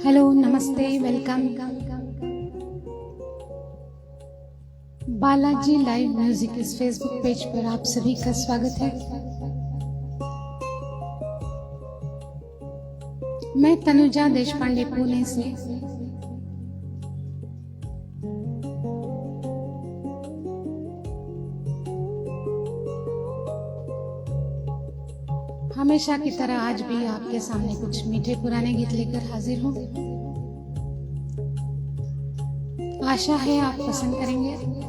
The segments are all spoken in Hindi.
हेलो, नमस्ते, वेलकम। बालाजी लाइव म्यूजिक इस फेसबुक पेज पर आप सभी का स्वागत है। मैं तनुजा देशपांडे पुणे से। हमेशा की तरह आज भी आपके सामने कुछ मीठे पुराने गीत लेकर हाजिर हूँ। आशा है आप पसंद करेंगे।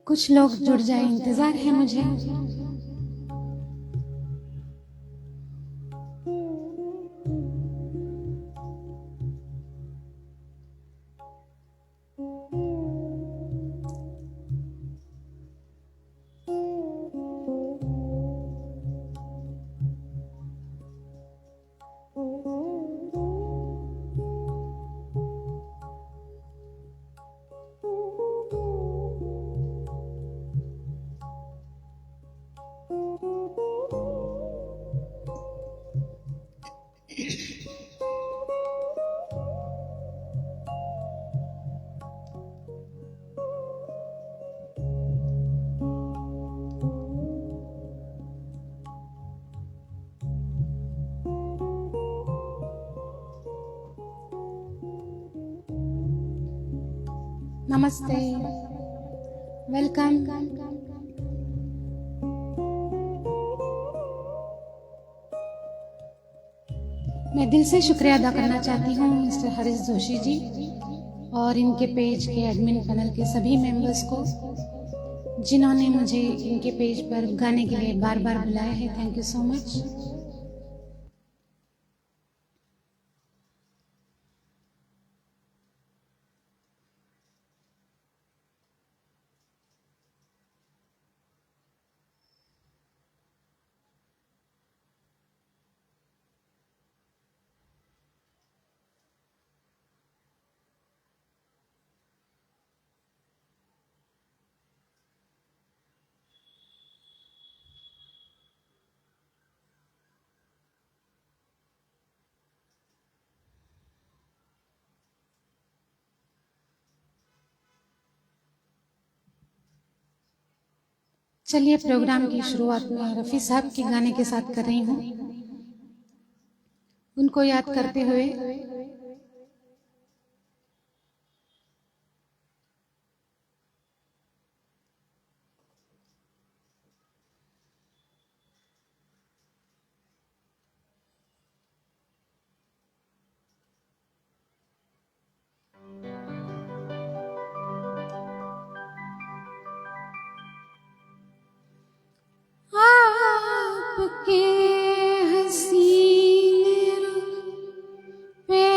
कुछ लोग जुड़ जाए, इंतजार है मुझे। नमस्ते, वेलकम। मैं दिल से शुक्रिया अदा करना चाहती हूँ मिस्टर हरीश जोशी जी और इनके पेज के एडमिन पैनल के सभी मेंबर्स को, जिन्होंने मुझे इनके पेज पर गाने के लिए बार बार बुलाया है। Thank you so much. चलिए, प्रोग्राम की शुरुआत में रफ़ी साहब के गाने के साथ कर रही हूँ, उनको याद करते हुए। आपके हसीन रुख पे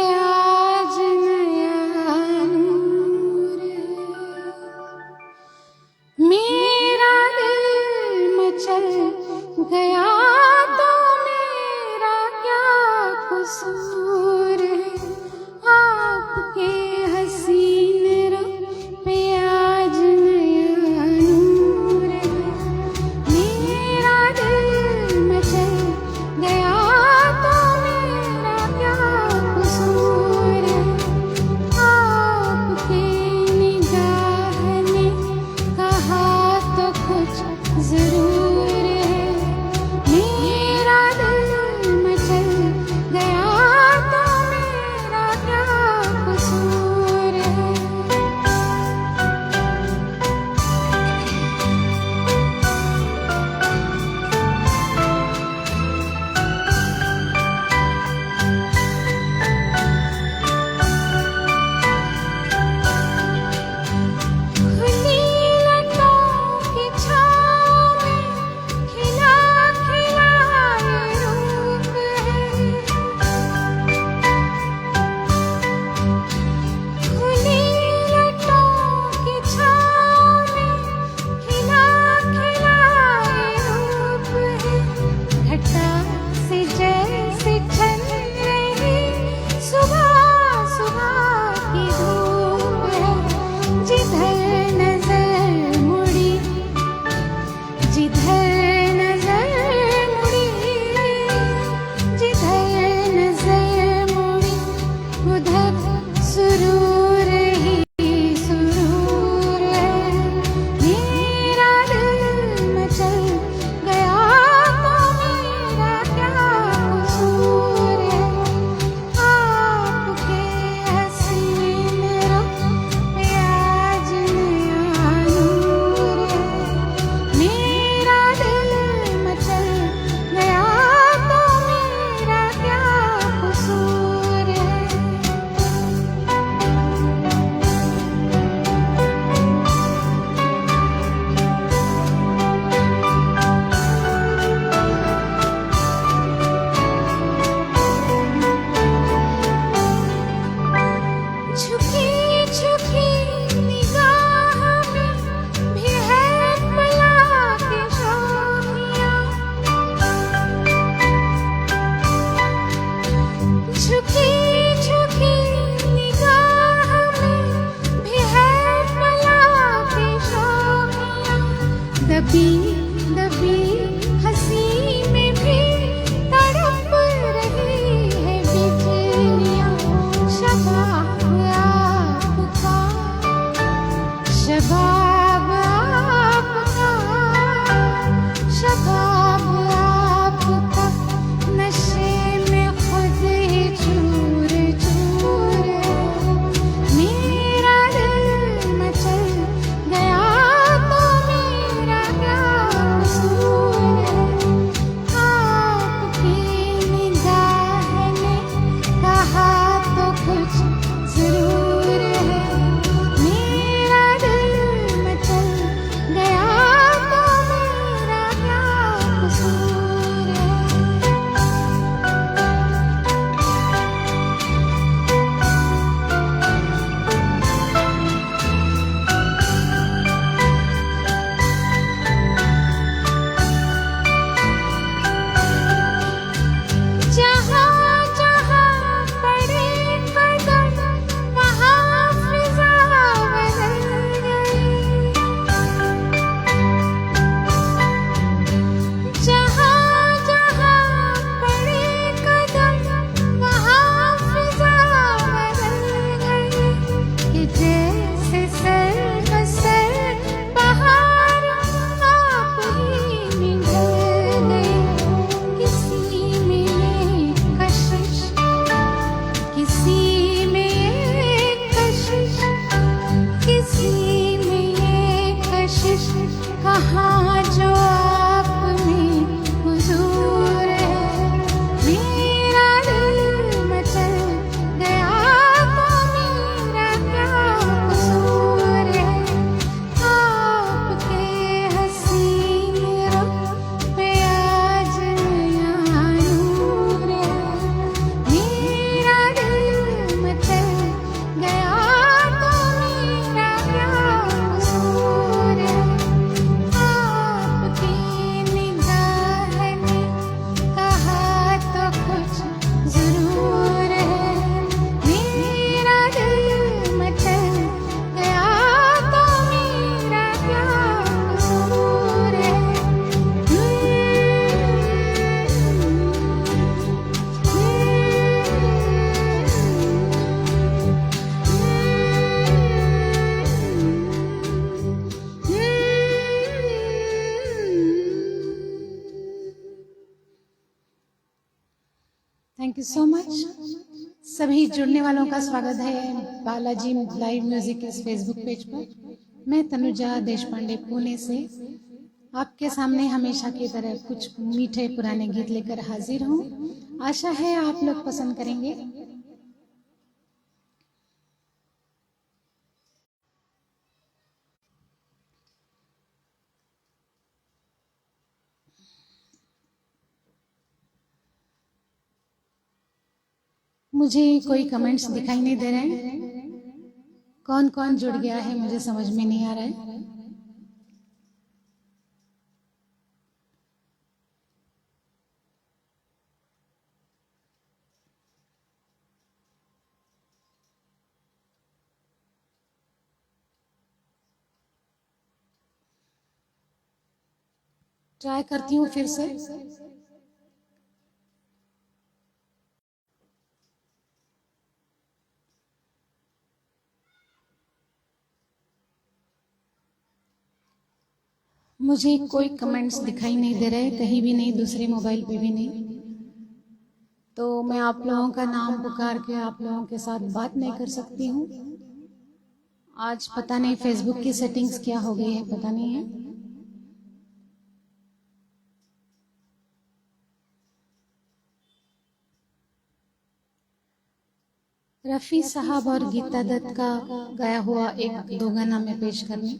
यू सो मच। सभी जुड़ने वालों का स्वागत है बालाजी लाइव म्यूजिक के फेसबुक पेज पर। मैं तनुजा देशपांडे पुणे से आपके सामने हमेशा की तरह कुछ मीठे पुराने गीत लेकर हाजिर हूँ। आशा है आप लोग पसंद करेंगे। मुझे कोई कमेंट्स दिखाई नहीं दे रहे हैं। कौन कौन जुड़ गया है मुझे समझ में नहीं आ रहा है। ट्राई करती हूँ फिर से। मुझे कोई कमेंट्स दिखाई नहीं दे रहे, कहीं भी नहीं, दूसरे मोबाइल पे भी नहीं। तो मैं आप लोगों का नाम पुकार के आप लोगों के साथ बात नहीं कर सकती हूँ। आज पता नहीं फेसबुक की सेटिंग्स क्या हो गई है, पता नहीं है। रफ़ी साहब और गीता दत्त का गाया हुआ एक दो गाना में पेश करने।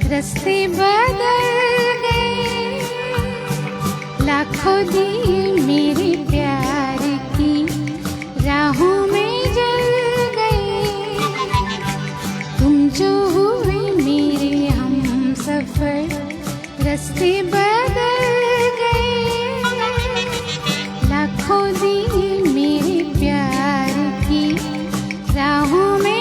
रस्ते बदल गए, लाखों दिए मेरे प्यार की राहों में जल गए। तुम जो हुए मेरे हम सफर, रस्ते बदल गए, लाखों दिए मेरे प्यार की राहों में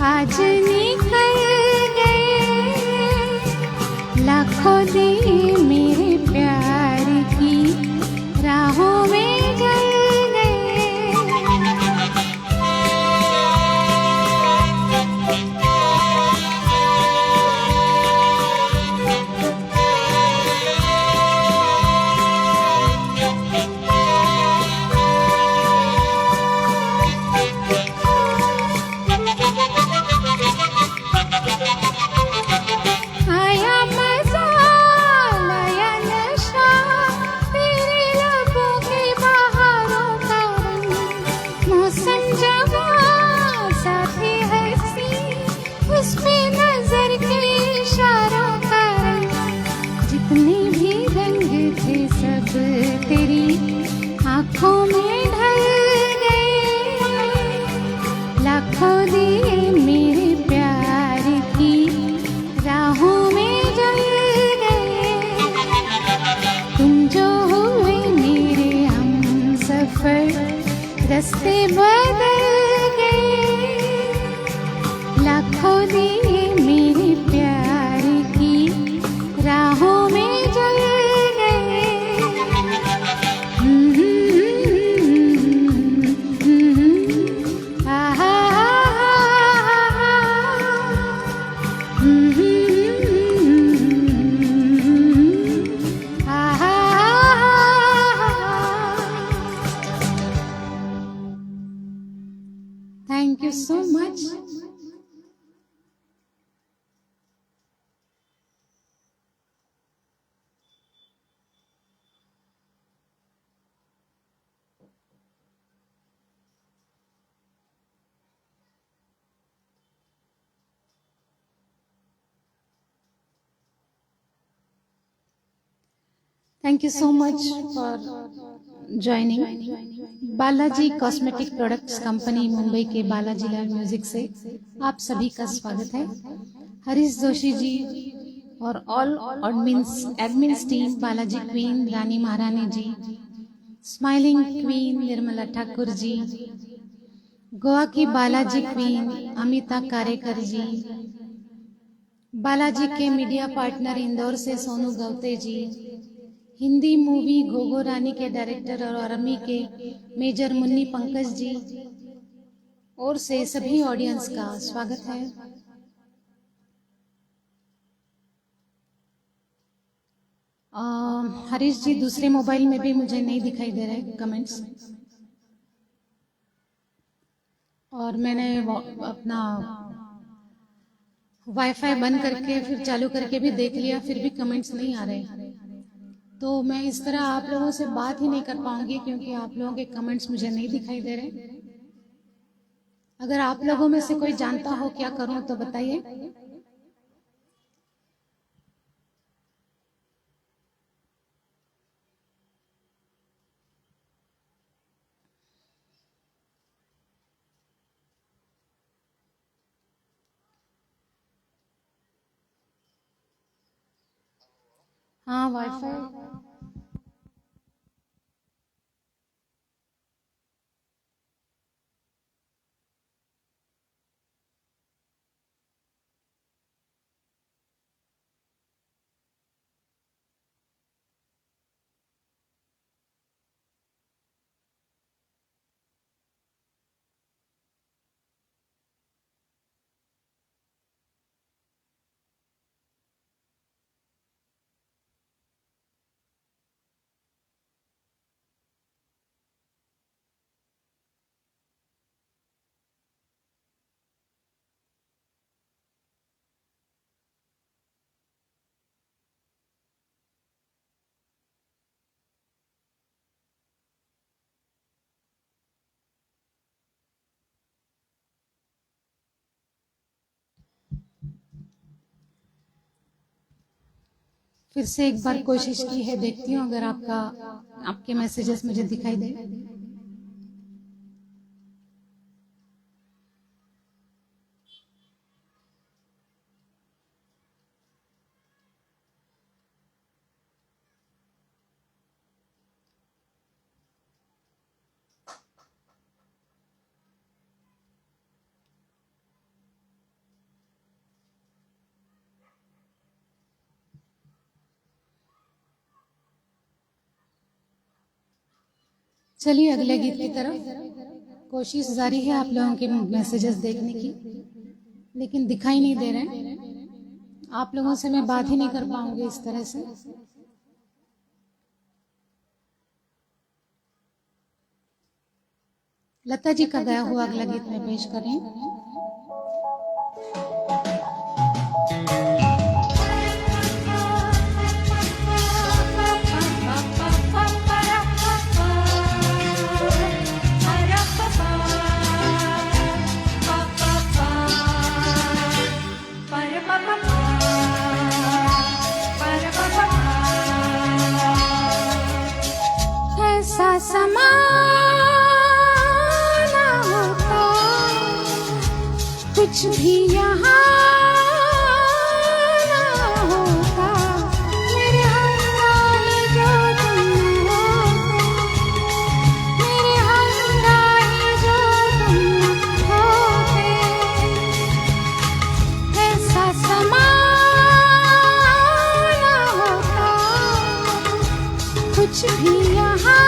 आज निकल गए, लाखों दिए मेरे प्यार की राहों में जल गए। तेरी आँखों में ढल गए, लाखों दिए मेरे प्यार की राहों में जल गए। तुम जो हुए मेरे हम सफर, रस्ते बदल गए, लाखों दिए मेरे प्यार की राहों में जल गए। so much. Thank you so much for joining. Balaji cosmetic products company Mumbai के बालाजी लाल म्यूजिक से आप सभी का स्वागत है। हरीश जोशी जी और all admins team, Balaji queen Rani Maharani ji, smiling queen Nirmala Thakur ji, Goa की बालाजी क्वीन अमिता कारेकर जी, बालाजी के मीडिया पार्टनर इंदौर से सोनू गवते जी, हिंदी मूवी घोघो रानी के डायरेक्टर और आर्मी के मेजर मुन्नी पंकज जी और से सभी ऑडियंस का स्वागत है। हरीश जी, दूसरे मोबाइल में भी मुझे नहीं दिखाई दे रहे कमेंट्स, और मैंने अपना वाईफाई बंद करके फिर चालू करके भी देख लिया, फिर भी कमेंट्स नहीं आ रहे। तो मैं इस तरह आप लोगों से बात ही नहीं कर पाऊंगी क्योंकि आप लोगों के कमेंट्स मुझे नहीं दिखाई दे रहे। अगर आप लोगों में से कोई जानता हो क्या करूं तो बताइए। हाँ, वाईफाई फिर से एक बार कोशिश की है, देखती हूँ अगर आपके मैसेजेस मुझे दिखाई दे। चलिए अगले गीत की तरफ कोशिश जारी है आप लोगों के मैसेजेस देखने की, लेकिन दिखाई नहीं दे रहे। आप लोगों से मैं बात ही नहीं कर पाऊंगी इस तरह से। लता जी का गाया हुआ अगला गीत मैं पेश कर रही हूँ। ऐसा समा ना होता कुछ भी यहाँ ना होता, मेरे हमराही जो तुम होते, मेरे हमराही जो तुम होते, ऐसा समा ना होता कुछ भी यहाँ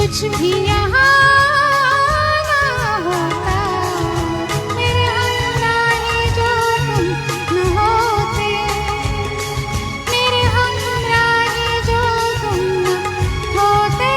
कुछ भी यहाँ ना होता, मेरे हमराही जो तुम न होते, मेरे हमराही जो तुम न होते।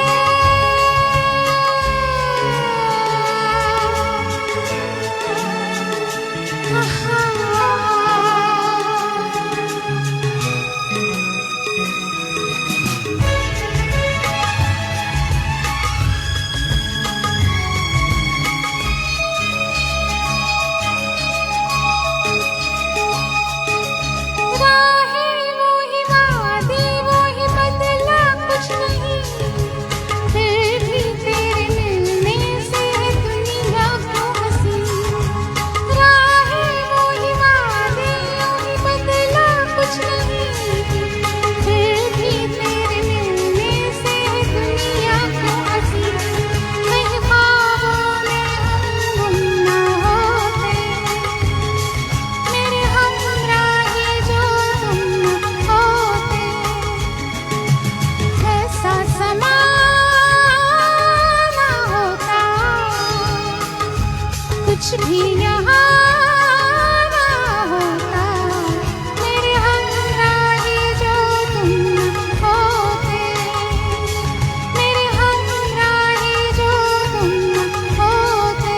कुछ भी यहाँ ना होता, मेरे हमराही जो तुम न होते, मेरे हमराही जो तुम न होते।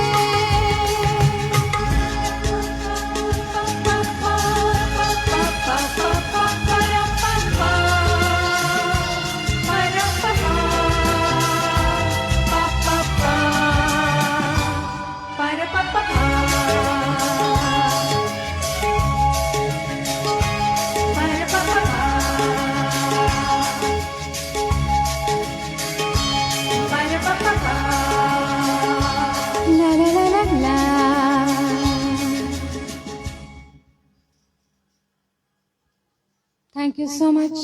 Thank you so much.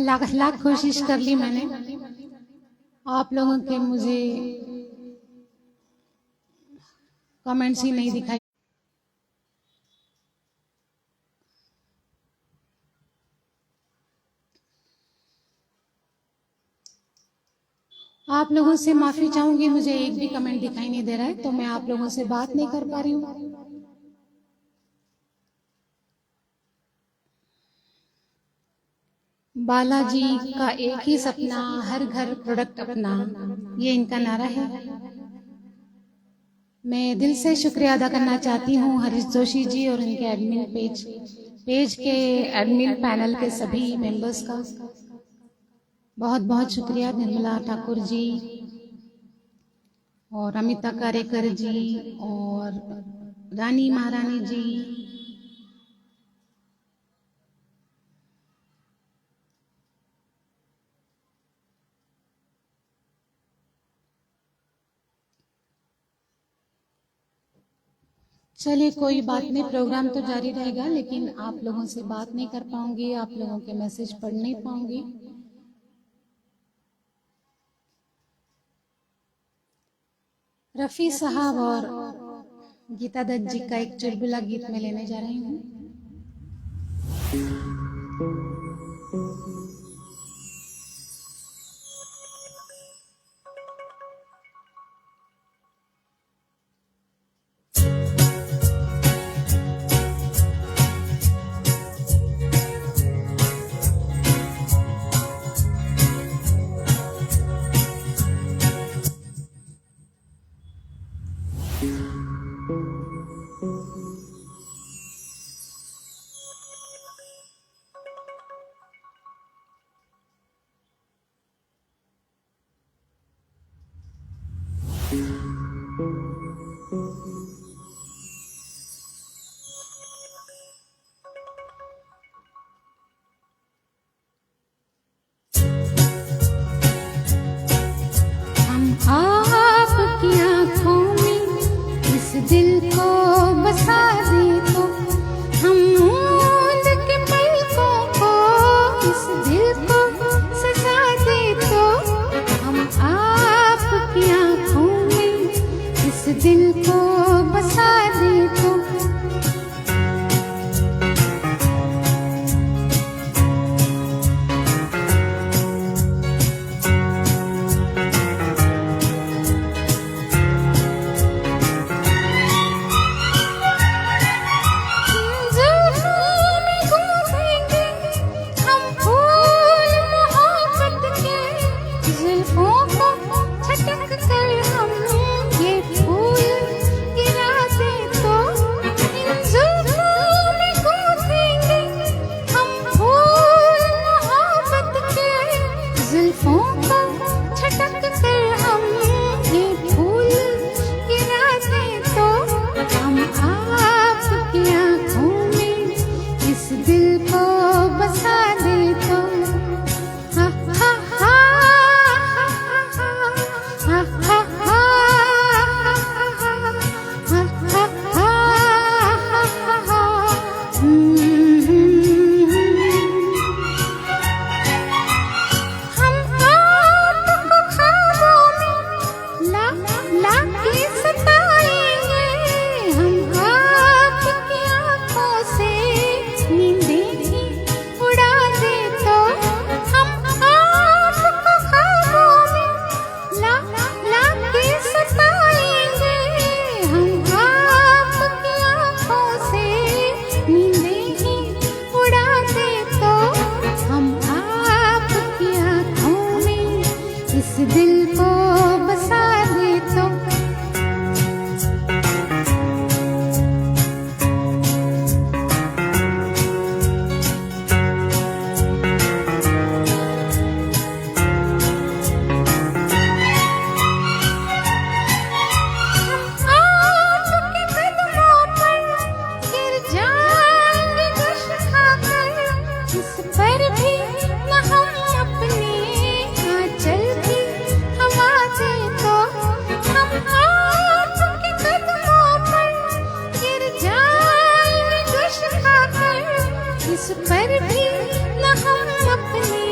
Lakh lakh कोशिश कर ली मैंने, आप लोगों के मुझे कमेंट्स ही नहीं दिखाई। आप लोगों से माफी चाहूंगी, मुझे एक भी कमेंट दिखाई नहीं दे रहा है, तो मैं आप लोगों से बात नहीं कर पा रही हूँ। बालाजी का एक ही सपना, हर घर प्रोडक्ट अपना, ये इनका नारा है। मैं दिल से शुक्रिया अदा करना चाहती हूँ हरीश जोशी जी और उनके एडमिन पेज के एडमिन पैनल के सभी मेंबर्स का बहुत बहुत शुक्रिया। निर्मला ठाकुर जी और अमिता कारेकर जी और रानी महारानी जी, चलिए कोई बात नहीं, प्रोग्राम तो जारी रहेगा, लेकिन आप लोगों से बात नहीं कर पाऊंगी, आप लोगों के मैसेज पढ़ नहीं पाऊंगी। रफ़ी साहब और गीता दत्त जी का एक चुलबुला गीत में लेने जा रही हूँ। दिल को जुल्फों को छटक कर हम ये फूल गिराते तो हम आपकी आंखों में इस दिल को बसा दे तो हा हा हा हा हा दिल को बसा दे तो आपके कदमों पर गिर जाएंगे गुश खाकर इस पर भी न हम अपने आंचल की हवा दे तो हम आपके कदमों पर गिर जाएंगे गुश खाकर इस पर भी न हम अपने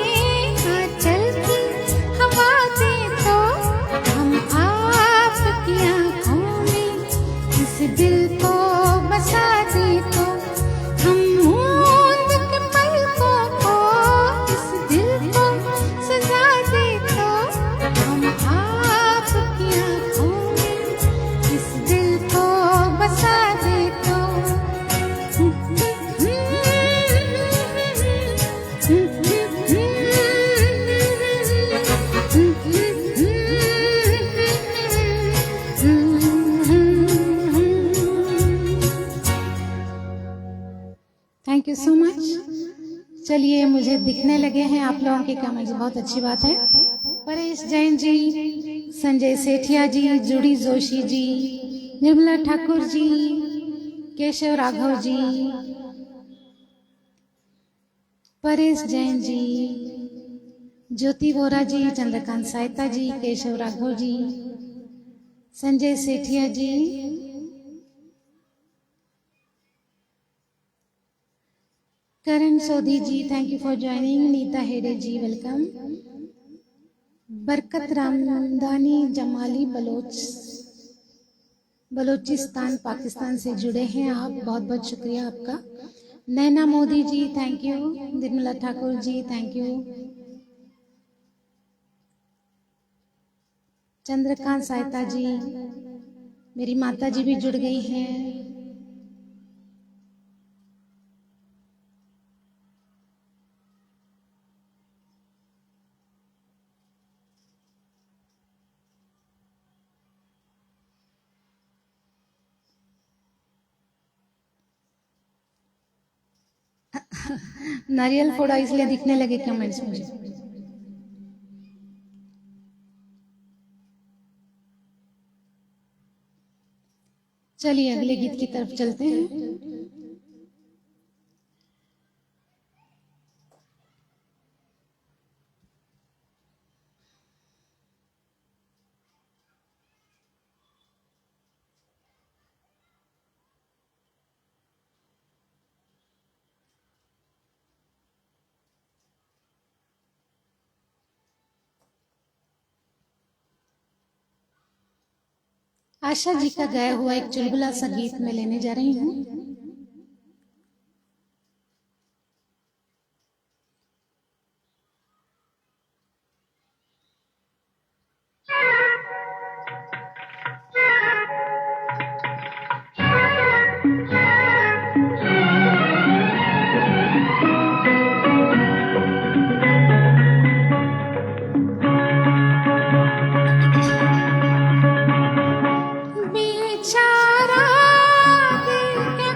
आंचल की हवा दे तो हम आपकी आंखों में इस दिल को बसा दे तो हम मूंद के पलकों को इस दिल को सजा दे तो हम आपकी आंखों में इस दिल को बसा दे तो थैंक यू सो मच। चलिए, मुझे दिखने लगे हैं आप लोगों के कमेंट्स, बहुत अच्छी बात है। परेश जैन जी, संजय सेठिया जी, जुड़ी जोशी जी, निर्मला ठाकुर जी, केशव राघव जी, परेश जैन जी, ज्योति वोरा जी, चंद्रकांत साहिता जी, केशव राघव जी, Sanjay Sethia ji, Karan Sodhi ji, thank you for joining. Neeta Hede ji, welcome. Barkat Ramdani Jamali Balochistan Pakistan से जुड़े हैं आप, बहुत बहुत शुक्रिया आपका। Naina Modi ji, thank you. Nirmala Thakur ji, thank you. Chandrakant Sahita ji, मेरी माता जी भी जुड़ गई हैं। नारियल फोड़ा इसलिए दिखने लगे कमेंट्स मुझे। चलिए अगले गीत की तरफ चलते हैं। आशा जी का गाया हुआ एक चुलबुला सा गीत में लेने जा रही हूँ। बेचारा दिल के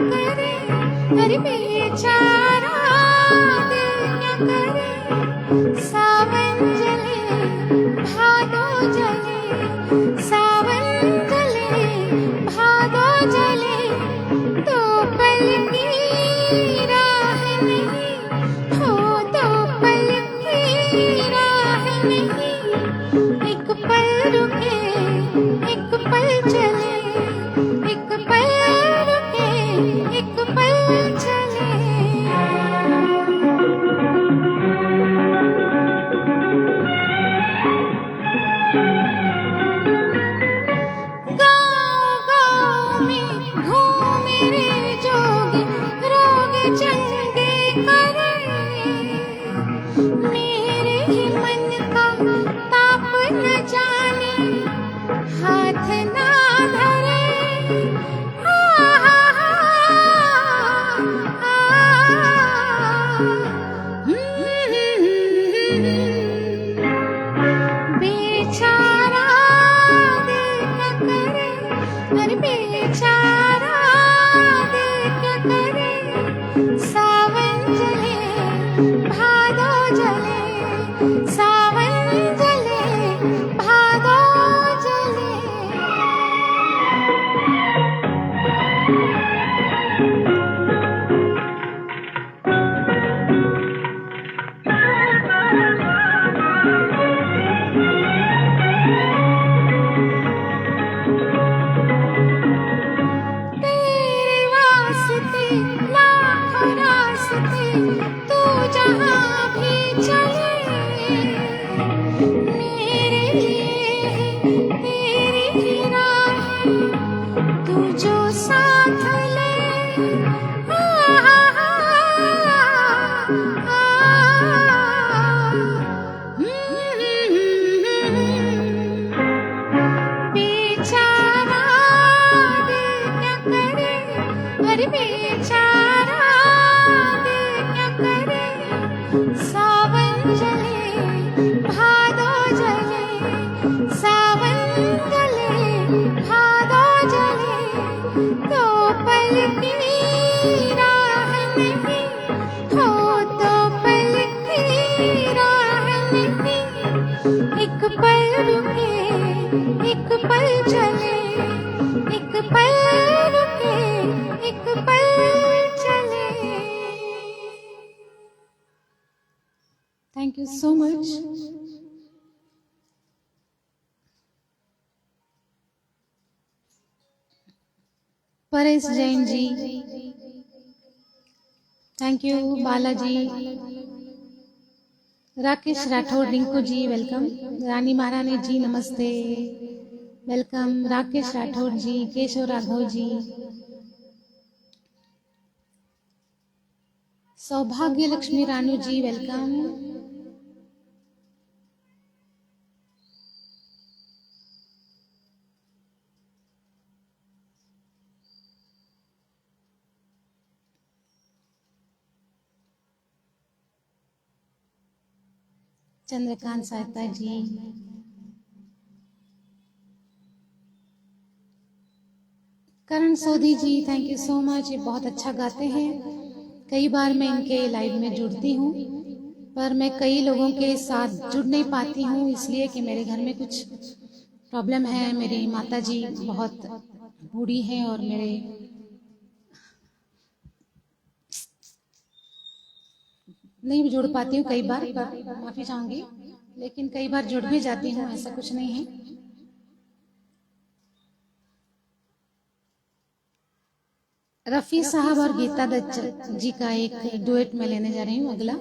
Thank you so much. Paresh Jain ji, thank you. Balaji, Rakesh Rathore, Rinku ji welcome. Rani Maharani ji नमस्ते, welcome. Rakesh Rathore ji, Keshav Raghav ji, Saubhagya Lakshmi Ranu ji welcome. Chandrakant Sahta ji, Karan Sodhi ji, thank you so much. ये बहुत अच्छा गाते हैं। कई बार मैं इनके लाइव में जुड़ती हूँ, पर मैं कई लोगों के साथ जुड़ नहीं पाती हूँ, इसलिए कि मेरे घर में कुछ प्रॉब्लम है। मेरी माता जी बहुत बूढ़ी हैं और मेरे नहीं जुड़ पाती हूँ कई बार, माफी चाहूंगी, लेकिन कई बार जुड़ भी जाती हूँ, ऐसा कुछ नहीं है। रफी साहब और गीता दत्त जी का एक डुएट में लेने जा रही हूँ अगला।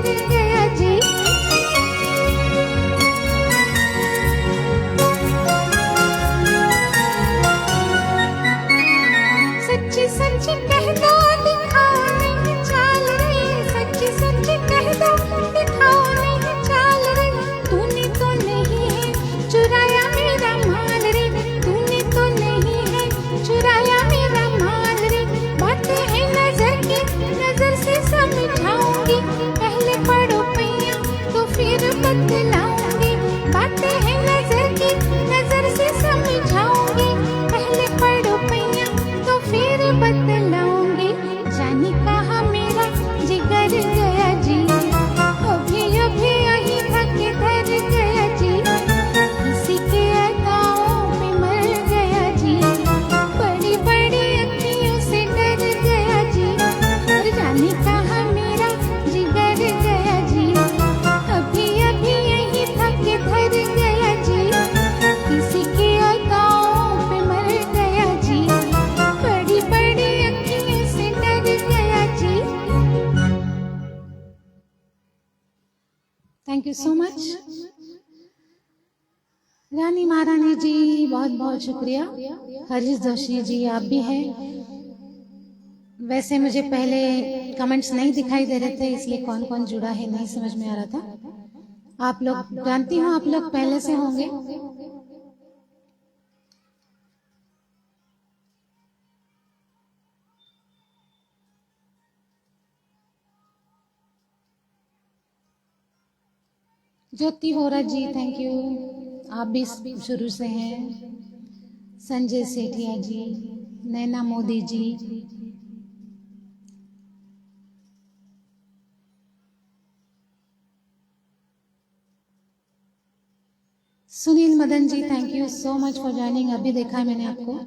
घर गया जी। सच्ची सच्ची कह दो दिखाओ नहीं चाल रे, सच्ची सच्ची कह दो दिखाओ नहीं चाल रे। तूने तो नहीं है चुराया मेरा माल रे, तूने तो नहीं है चुराया मेरा माल रे। बातें हैं नजर की, नजर से समझाऊंगी, पहले पढ़ो पैया तो फिर बतलाऊंगी। बातें हैं नजर की, नजर से समझाऊंगी, पहले पढ़ो पैया तो फिर बतलाऊंगी। जाने कहा मेरा जिगर गया जी, अभी अभी यही धके धर गया जी। किसी के अदाओं पे मर गया जी, बड़ी बड़ी अखियों से डर गया जी। और जाने कहा मेरा जिगर गया जी, अभी अभी यही धके धर गया जी। किसी के अदाओं पे मर गया जी, बड़ी बड़ी अखियों से डर गया जी। Thank you so much Rani Maharani जी, बहुत बहुत शुक्रिया। हरीश जोशी जी आप भी हैं। वैसे मुझे पहले कमेंट्स नहीं दिखाई दे रहे थे, इसलिए कौन कौन जुड़ा है नहीं समझ में आ रहा था। आप लोग जानती हूँ, आप लोग पहले से होंगे। ज्योति होरा जी थैंक यू, आप भी शुरू से हैं। Sanjay Sethia ji, Naina Modi ji, Sunil Madan ji thank you so much for joining. अभी देखा है मैंने आपको,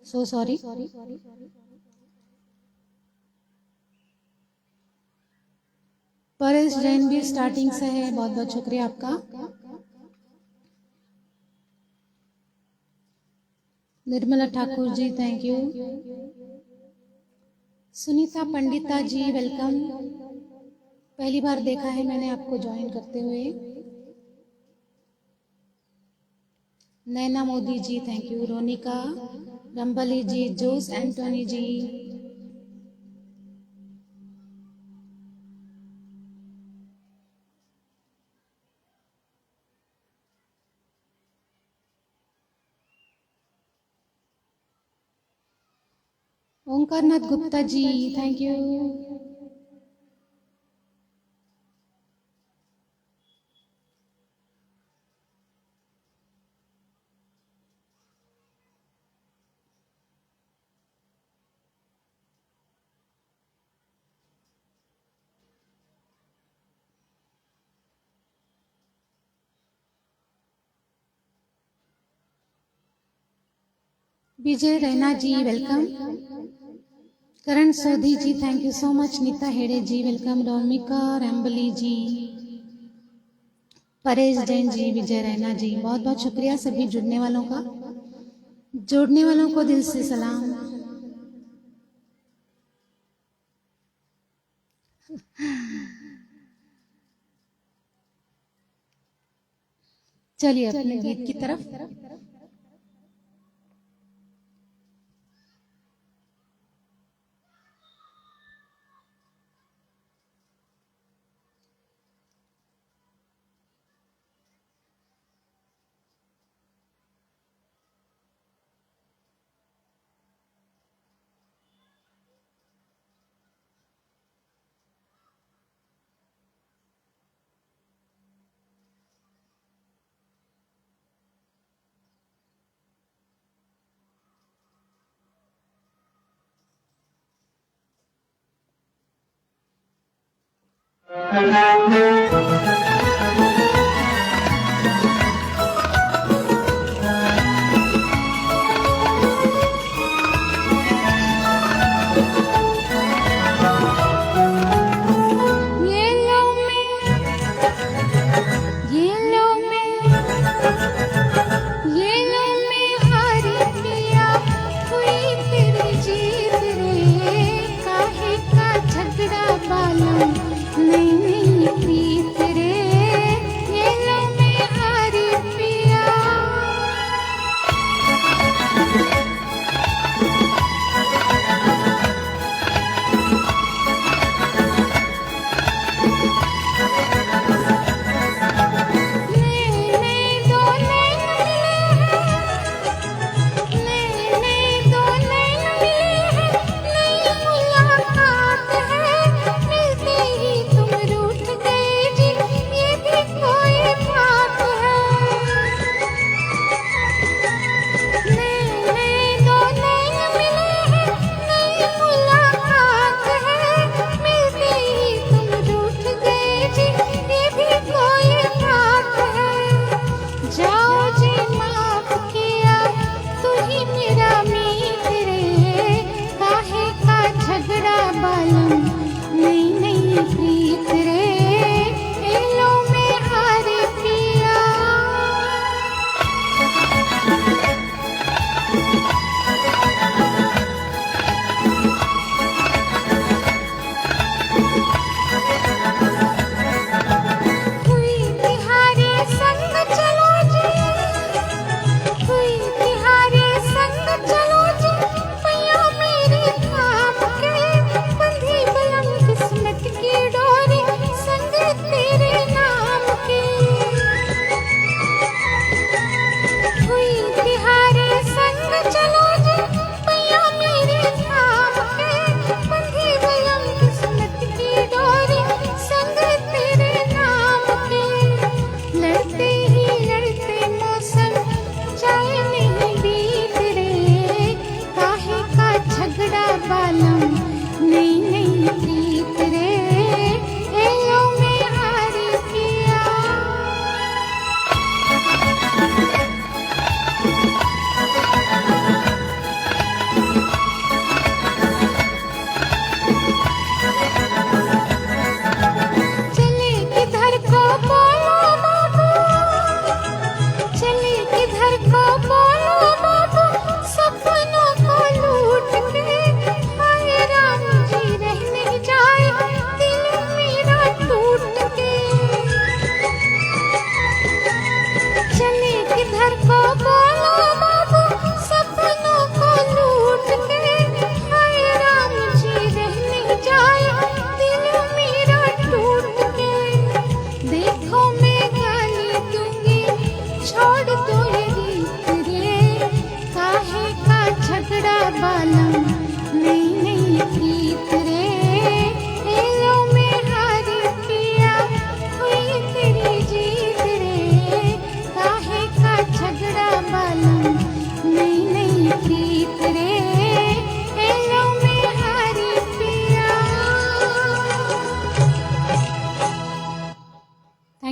सो सॉरी। परेश जैन भी स्टार्टिंग से है, बहुत बहुत शुक्रिया आपका। Nirmala Thakur ji thank you. Sunita Pandita ji welcome, पहली बार देखा है मैंने आपको ज्वाइन करते हुए। Naina Modi ji thank you. Ronika Rambli ji, Jose Antony ji, Omkarnath Gupta ji thank you. Vijay Raina ji welcome. Karan Sodhi ji thank you so much. Neeta Hede ji welcome. Romika Rambli ji, Paresh Jain ji, Vijay Raina ji, बहुत बहुत शुक्रिया सभी जुड़ने वालों का। जोड़ने वालों को दिल से सलाम। चलिए अपने गीत की तरफ। नहीं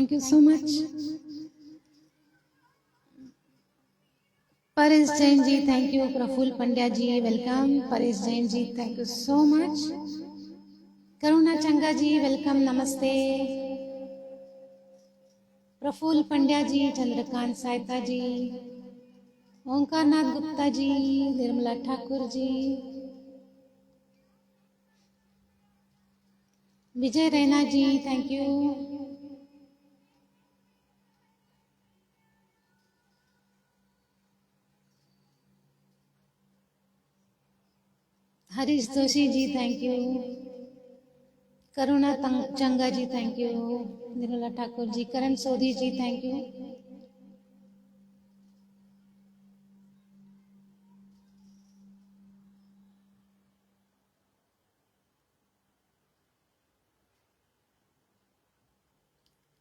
thank you so much. Paresh Jain ji thank you. Praful Pandya ji welcome. Paresh Jain ji thank you so much. Karuna Changa ji welcome, नमस्ते। Praful Pandya ji, Chandrakant Sayta ji, Omkar Nath Gupta ji, Nirmala Thakur ji, Vijay Raina ji thank you. Harish Joshi ji thank you. Karuna Changa ji thank you. Nirmala Thakur ji, Karan Sodhi ji thank you.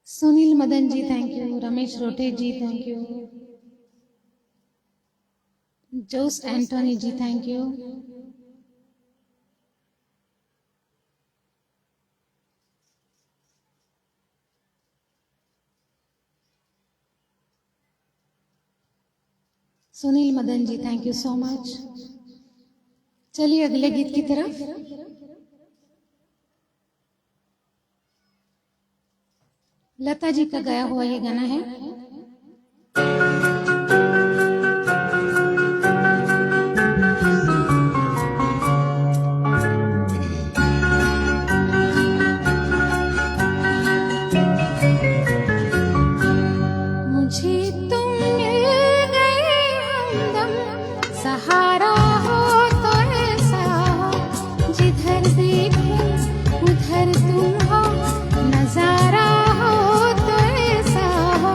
Sunil Madan ji thank you. Ramesh Rote ji thank you. Jose Antony ji thank you. Sunil Madan ji thank you so much. चलिए अगले गीत की तरफ। लता जी का गाया हुआ ये गाना है। मुझे तुम मिल गए हमदम, सहारा हो तो ऐसा हो, जिधर देखो उधर तुम हो, नजारा हो तो ऐसा हो,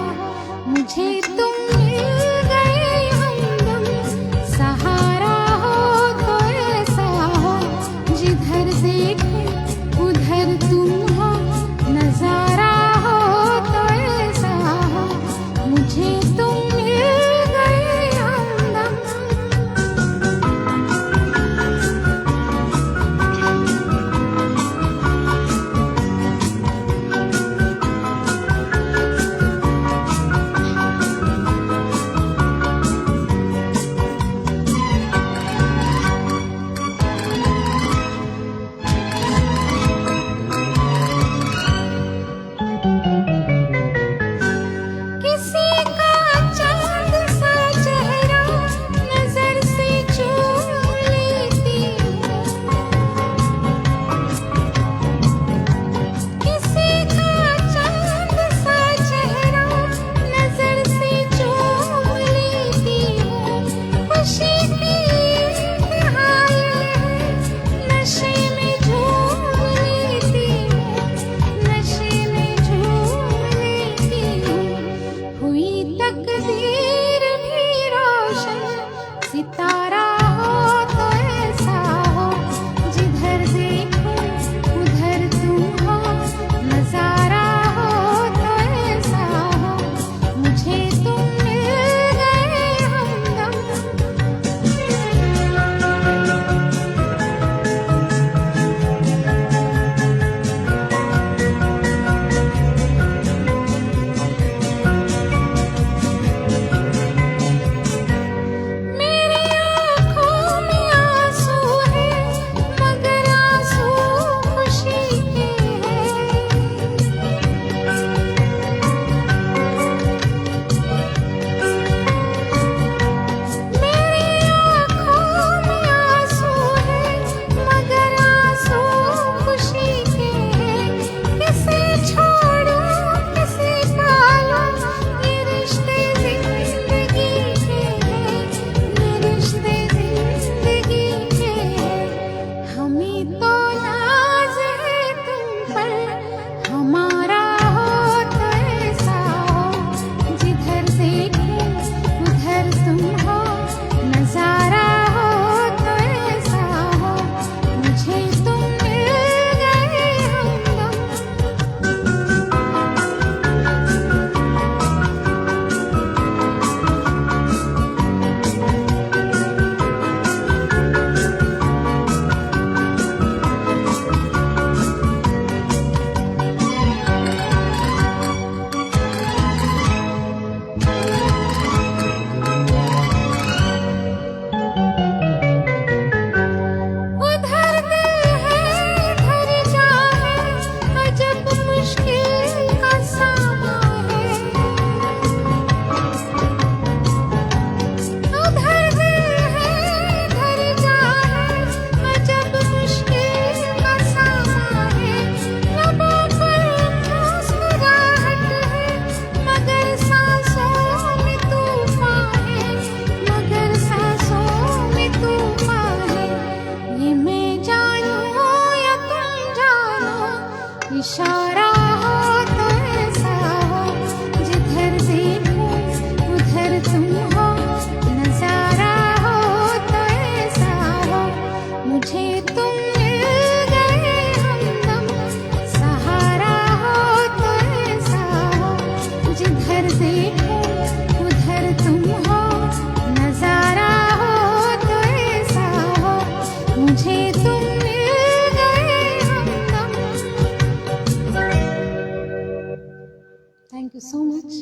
thank you so much.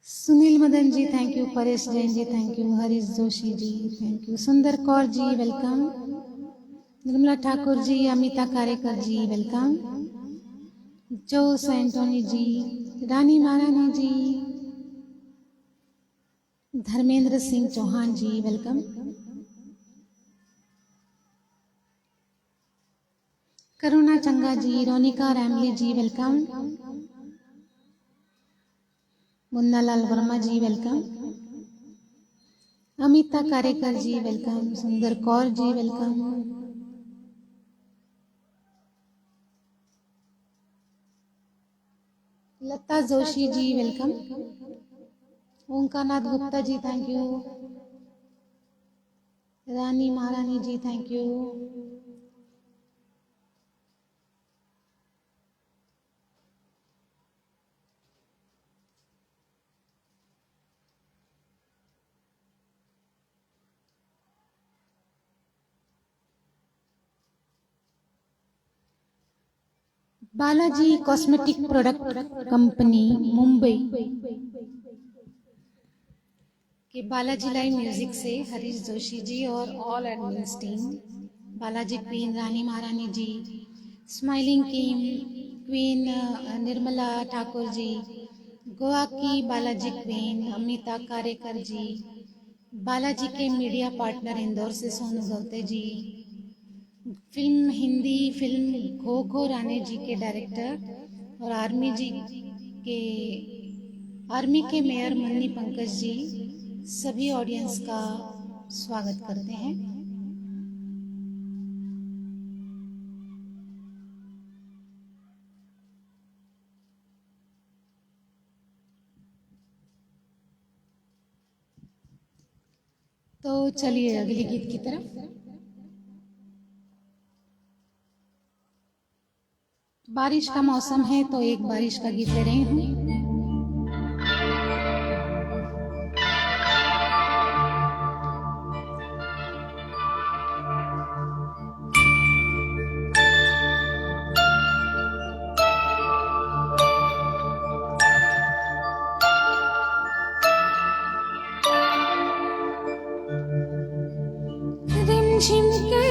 Sunil Madan ji thank you, Paresh Jain ji thank you, Harish Joshi ji thank you, Sundar Kaur ji welcome, Nirmala Thakur ji, Amita Karekar ji welcome, Jose Antony ji, Rani Maharani ji, Dharmendra Singh Chauhan ji welcome, Karuna Changa ji, Ronika Ramli ji welcome, Munnalal Verma ji welcome, Amita Karekar ji welcome, Sundar Kaur ji welcome, Lata Joshi ji welcome, Omkarnath Gupta ji thank you, Rani Maharani ji thank you, Balaji cosmetic product company Mumbai के बालाजी लाइव म्यूजिक से हरीश जोशी जी और all admins team, Balaji queen Rani Maharani ji, smiling queen Nirmala Thakur ji, Goa की बालाजी क्वीन अमिता कारेकर जी, बालाजी के मीडिया पार्टनर इंदौर से सोनू गौते जी, फिल्म हिंदी फिल्म खो खो राणे जी के डायरेक्टर और आर्मी के मेयर मन्नी पंकज जी सभी ऑडियंस का स्वागत करते हैं। तो चलिए अगले गीत की तरफ। बारिश का मौसम है तो एक बारिश का गीत ले रही हूँ। रिमझिम के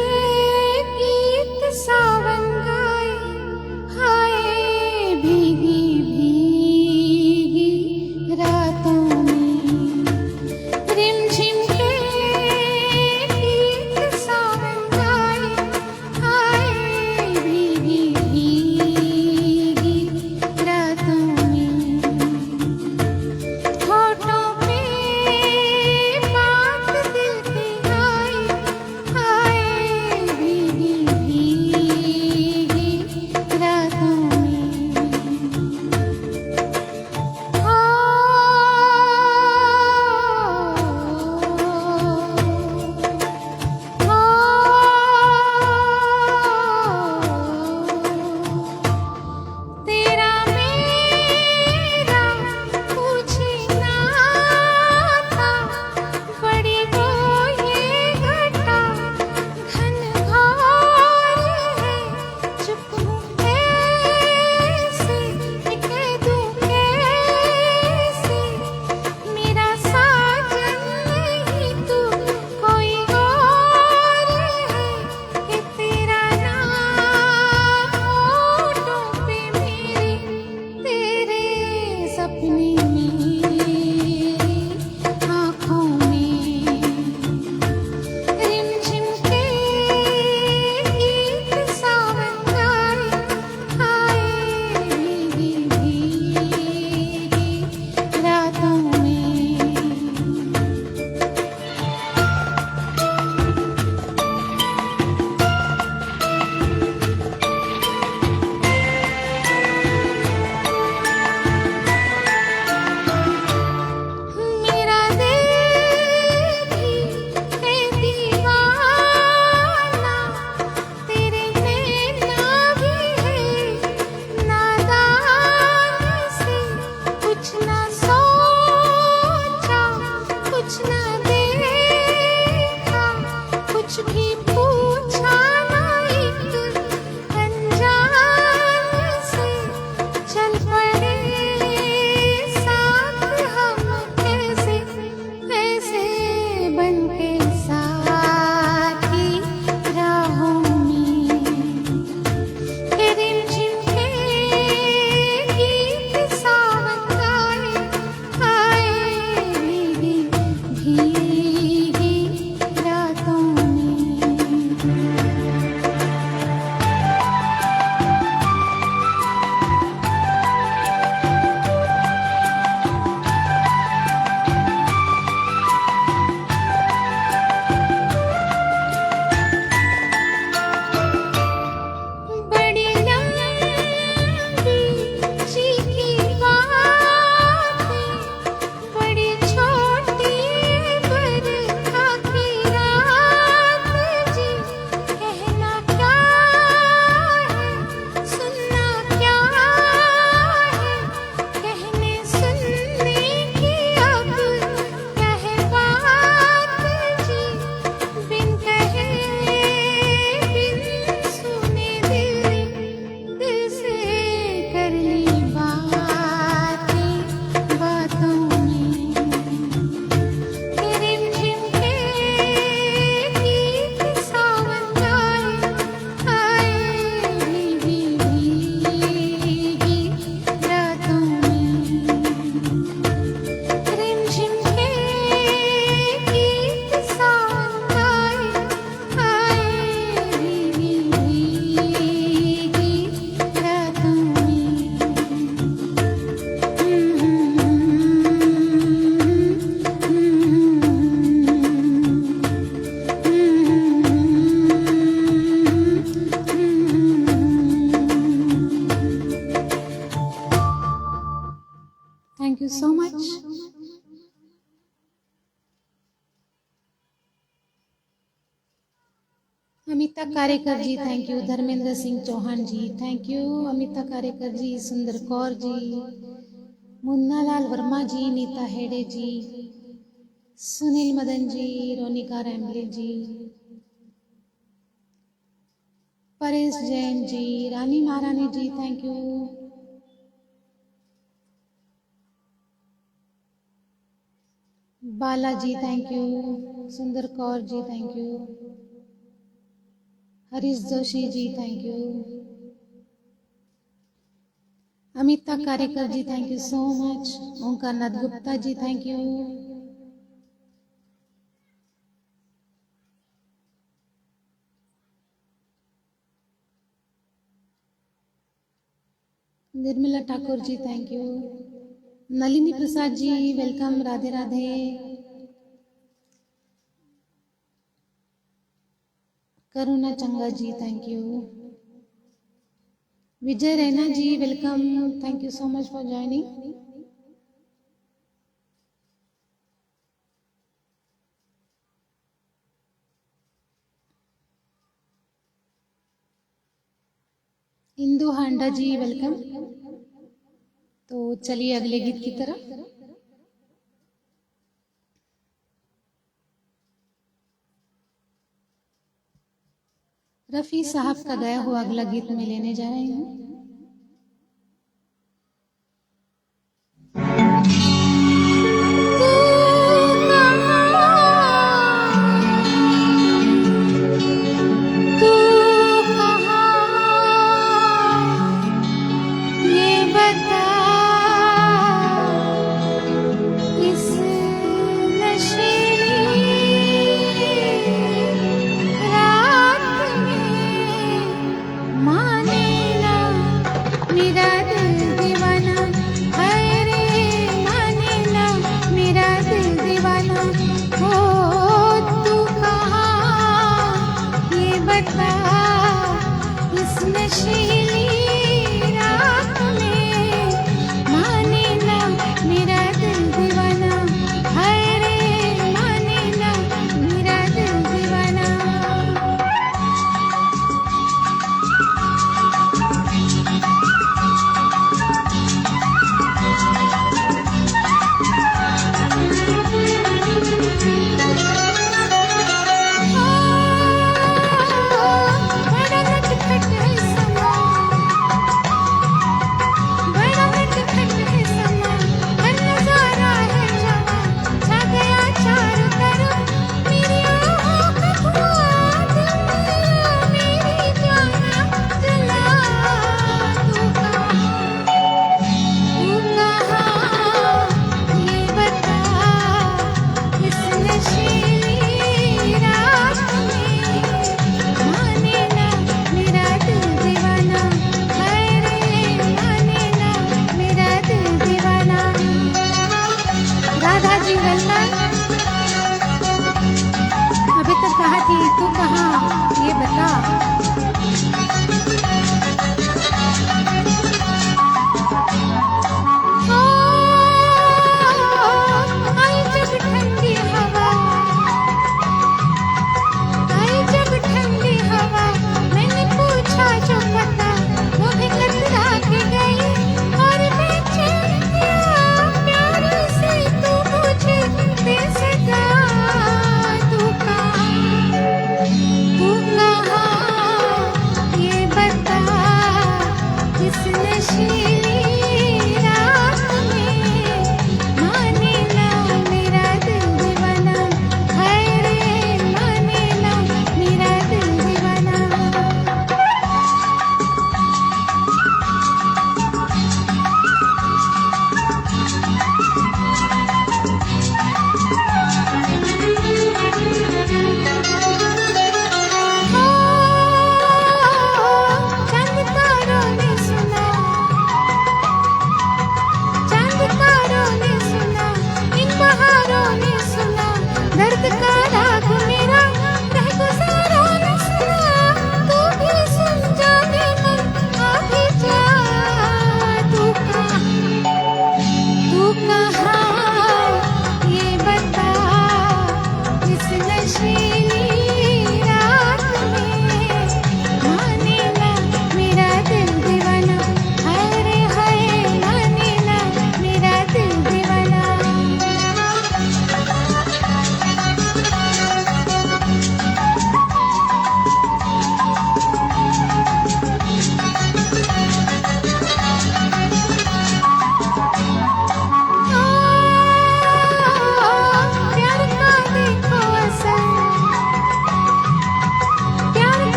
गीत सावन गाए, हाय भीगी भीगी Karekar ji thank you, Dharmendra Singh Chauhan ji thank you, Amita Karekar ji, Sundar Kaur ji, Munnalal Verma ji, Neeta Hede ji, Sunil Madan ji, Ronika रैमले ji, Paresh Jain ji, Rani Maharani ji thank you, Balaji thank you, Sundar Kaur ji thank you, Harish Joshi ji thank you, Amita Karekar ji thank you so much, Omkar Nath Gupta ji thank you, Nirmala Thakur ji thank you, Nalini Prasad ji welcome, Radhe Radhe, Karuna Changa ji thank you, Vijay Raina ji welcome, thank you so much for joining, Indu Handa ji welcome. तो चलिए अगले गीत की तरफ। रफ़ी साहब का गाया हुआ अगला गीत में लेने जा रहे हैं।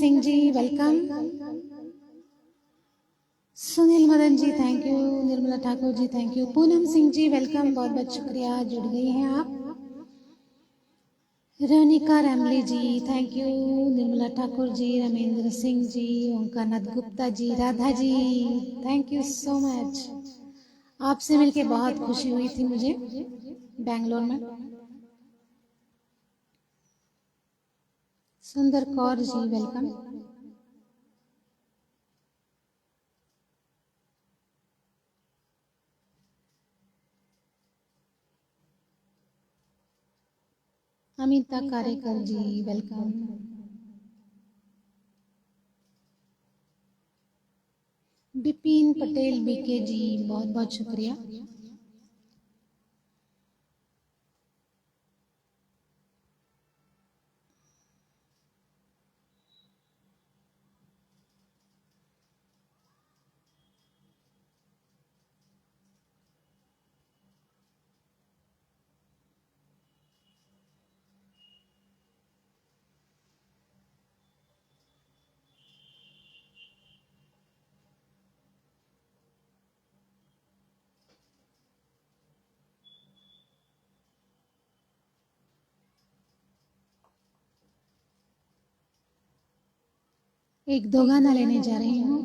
Singh ji welcome. Sunil Madan ji thank you. Nirmala Thakur ji thank you. Poonam Singh ji welcome, बहुत बहुत शुक्रिया, जुड़ गई हैं आप। Ronika Ramli ji thank you. Nirmala Thakur ji, Ramendra Singh ji, Omkarnath Gupta ji, Radha ji thank you so much. आपसे मिलके बहुत खुशी हुई थी मुझे बेंगलोर में। सुंदर Kaur ji welcome. Amita Karekar ji welcome. Bipin Patel BK जी बहुत बहुत शुक्रिया। एक दो गाना लेने जा रही हूँ।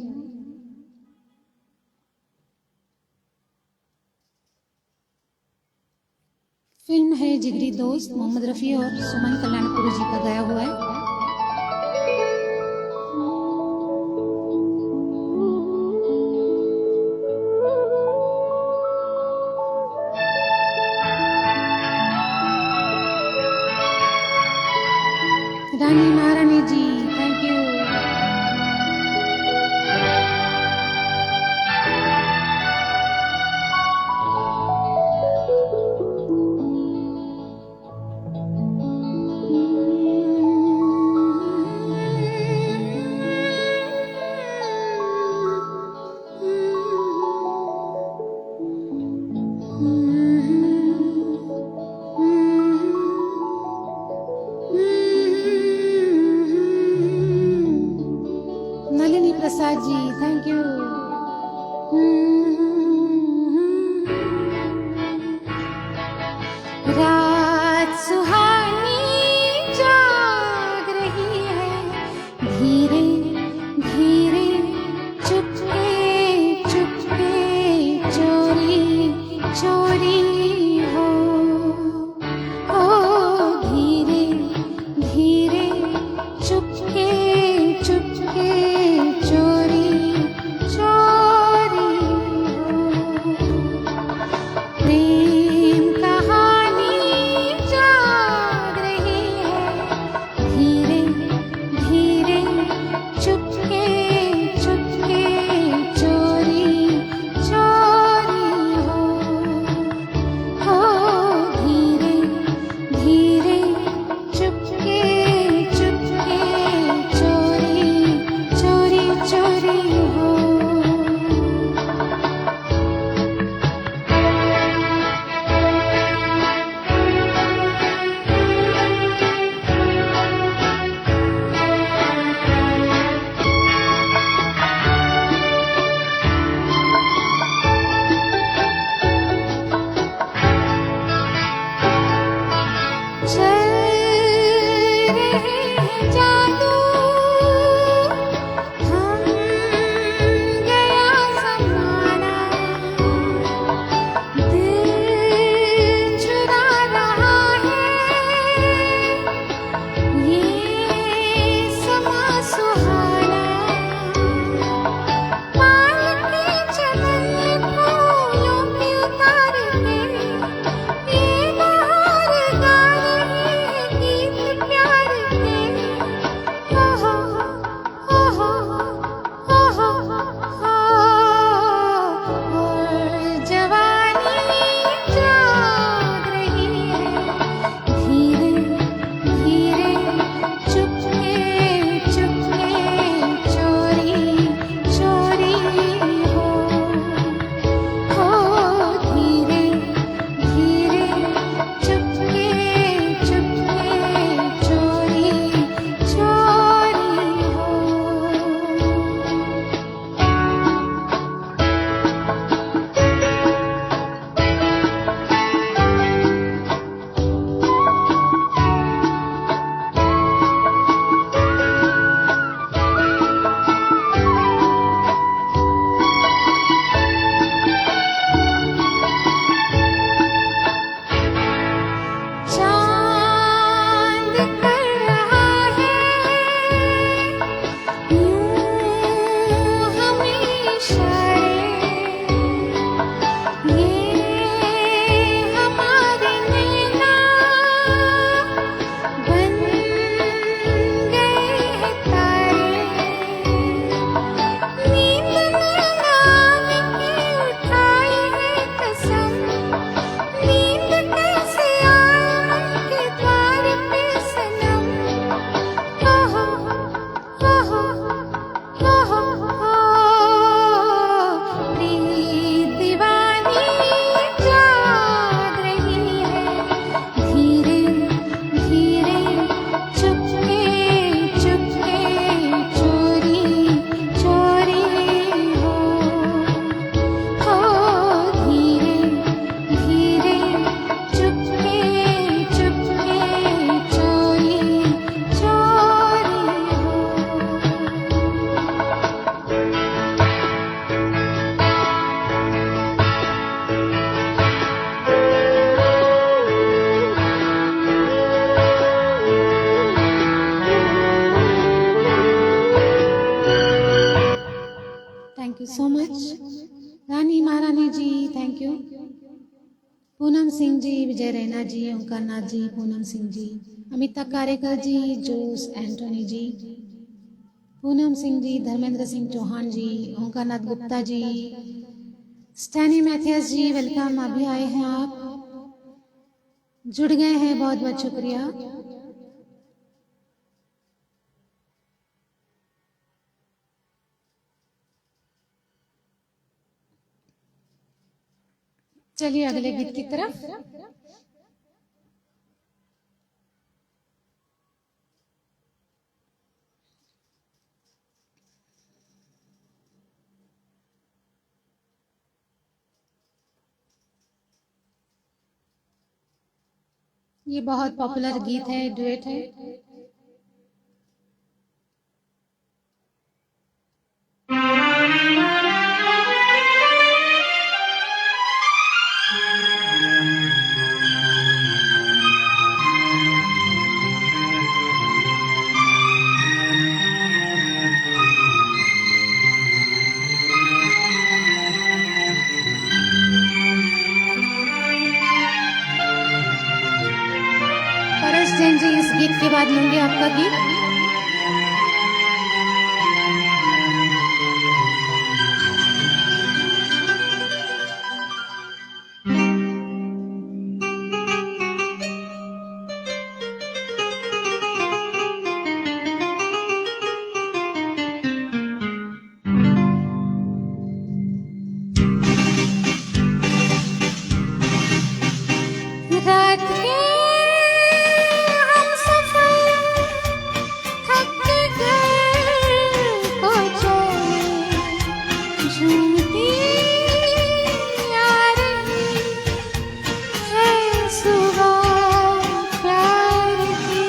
फिल्म है जिगरी दोस्त, मोहम्मद रफ़ी और सुमन कल्याणपुरी जी का गाया हुआ है। Rani Maharani ji thank you. Nalini Prasad ji thank you. रात सुहानी जाग रही है, धीरे धीरे चुपके चुपके चोरी चोरी हो धीरे धीरे चुपके चुपके चोरी चोरी thank you so much. Rani Maharani ji thank you. Poonam Singh ji, Vijay Raina ji, Omkar Nath ji, Poonam Singh ji, Amita Karekar ji, Jose Antony ji, Poonam Singh ji, Dharmendra Singh Chauhan ji, Omkar Nath Gupta ji, Stany Mathias ji welcome. अभी आए हैं आप, जुड़ गए हैं, बहुत बहुत शुक्रिया। चलिए अगले गीत की तरफ। ये बहुत पॉपुलर गीत है, डुएट है। परस जैन जी, इस गीत के बाद लूंगी आपका गीत। रात के हम सफर थक गए को चले, झूमती आ रही है सुबह प्यार की,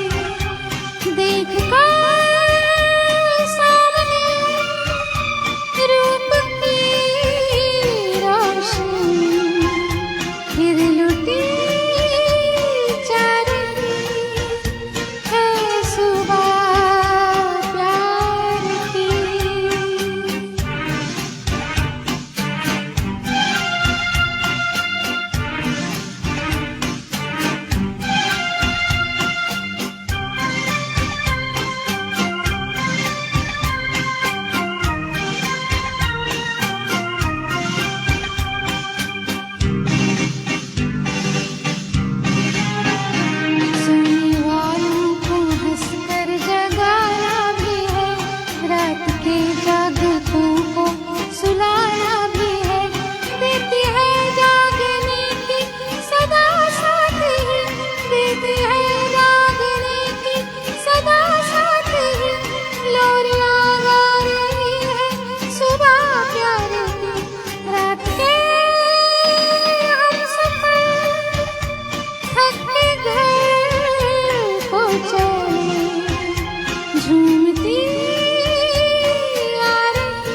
देख कर सामने रूप की रोशनी, फिर लुटी झूमती आ रही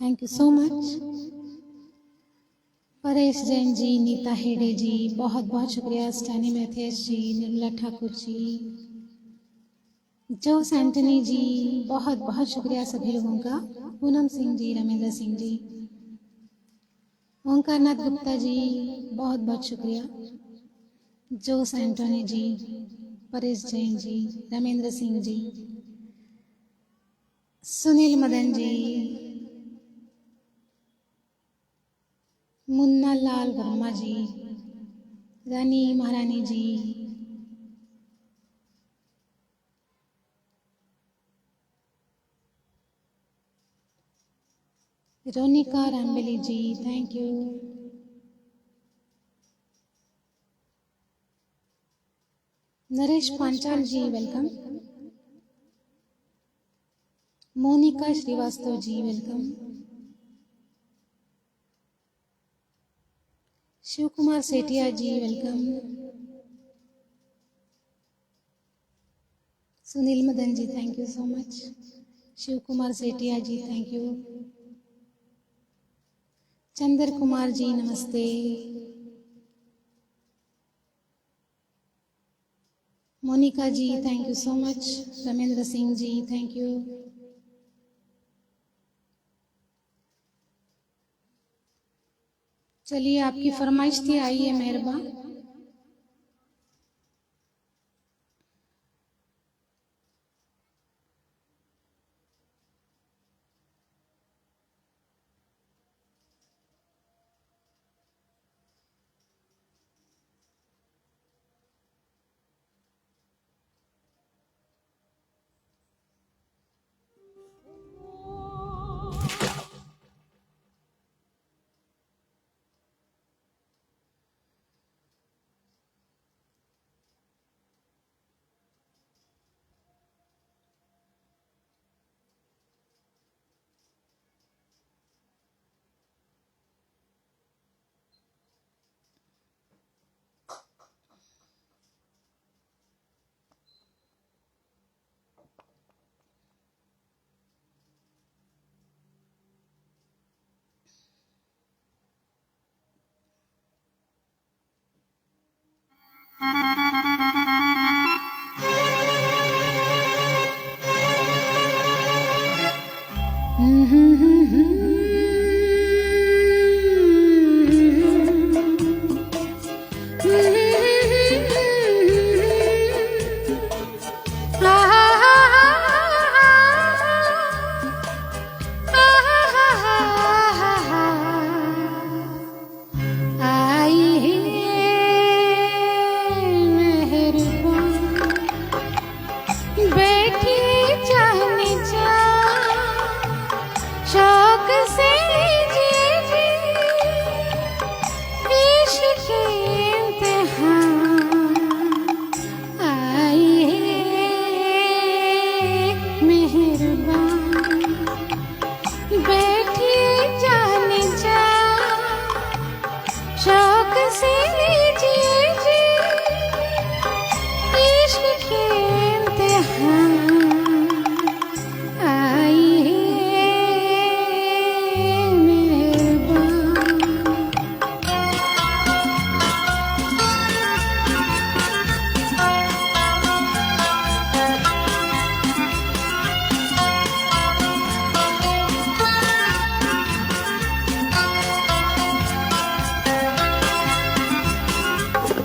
thank you so much. Paresh Jain ji, Neeta Hede ji, बहुत बहुत शुक्रिया। स्टैनी मैथियस जी, निर्मला ठाकुर जी, जोस एंटनी जी, बहुत बहुत शुक्रिया सभी लोगों का। पूनम सिंह जी, रमेंद्र सिंह जी, ओंकार नाथ गुप्ता जी, बहुत बहुत शुक्रिया। जोस एंटोनी जी, परेश जैन जी, रमेंद्र सिंह जी, सुनील मदन जी, Munna Lal Verma ji, Rani Maharani ji, Ronika Rambeli ji, thank you. Naresh Panchal ji, welcome. Monika Srivastava ji, welcome. Shiv Kumar Sethia ji, welcome. Sunil Madan ji, thank you so much. Shiv Kumar Sethia ji, thank you. Chandra Kumar ji, नमस्ते। Monika ji, thank you so much. Ramendra Singh ji, thank you. चलिए, आपकी फरमाइश थी, आइए मेहरबान।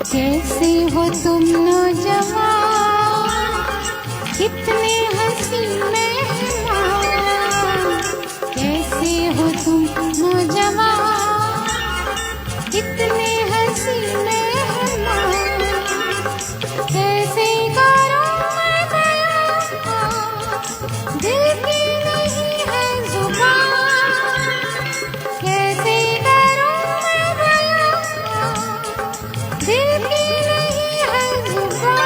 कैसे हो तुम नौजवान, कितने हंसी मेहमान। कैसे हो तुम नौजवान, कितने हंसी मेहमान। कैसे करूं मैं बयां, दिल की नहीं है जुबान। कैसे करूं मैं बयां, दिल की नहीं है जुबान।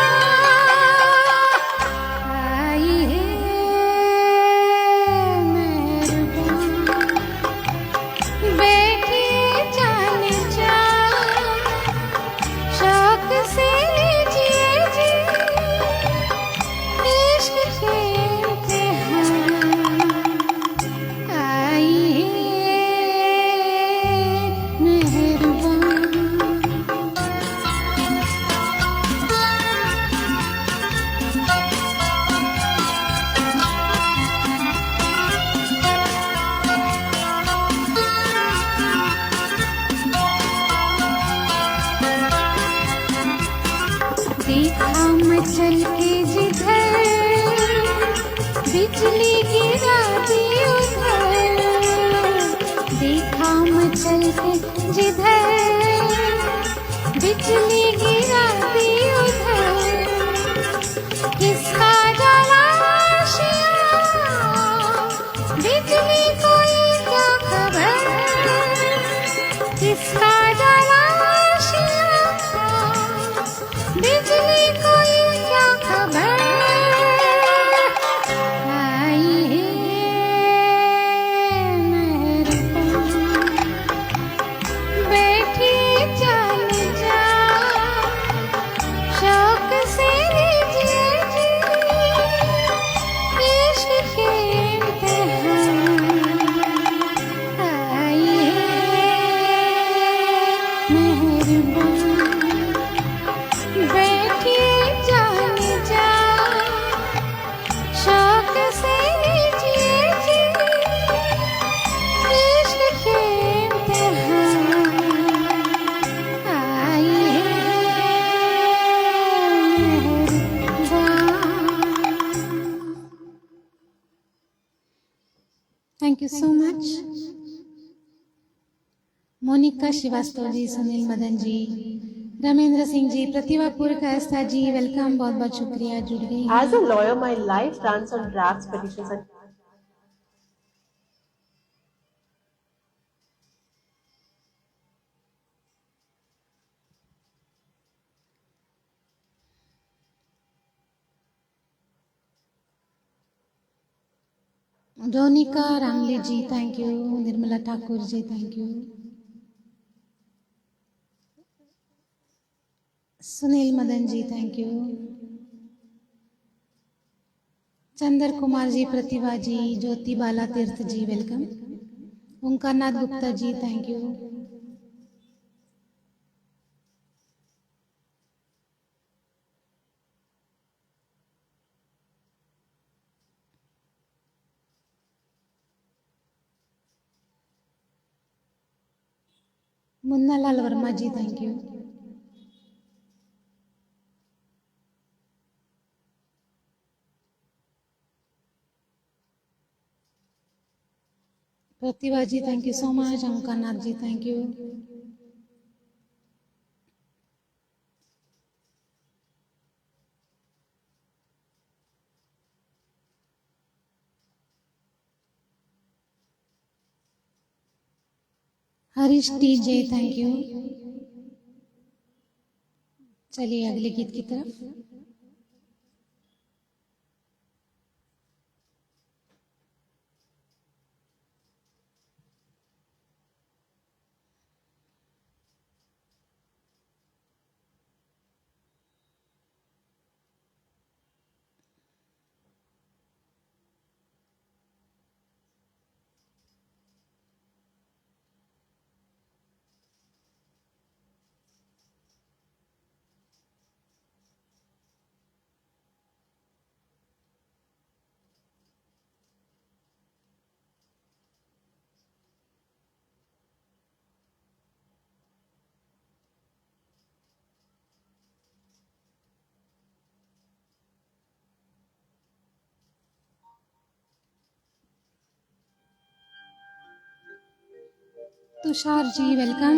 बिजली गिरा दी उधर, देखा मचल के जिधर, बिजली गिरा दी उधर, किसका जलाशिया, बिजली कोई क्या खबर, किसका जलाशिया, बिजली कोई क्या खबर। Thank you so much. Monika Srivastava ji, Sunil Madan ji, Ramendra Singh ji, Pratibha Purkayastha ji, welcome, बहुत बहुत शुक्रिया जुड़ गई। As a lawyer, my life runs on drafts, petitions and Ronika Ramli ji, thank you. Nirmala Thakur ji, thank you. Sunil Madan ji, thank you. Chandra Kumar ji, Pratibha ji, Jyoti Bala Tirth ji, welcome. Omkarnath Gupta ji, thank you. Munna Lal Verma ji, thank you. Pratibha ji, thank you so much. Omkarnath ji, thank you. Harish T J, thank you. चलिए अगले गीत की तरफ। Tushar ji, welcome.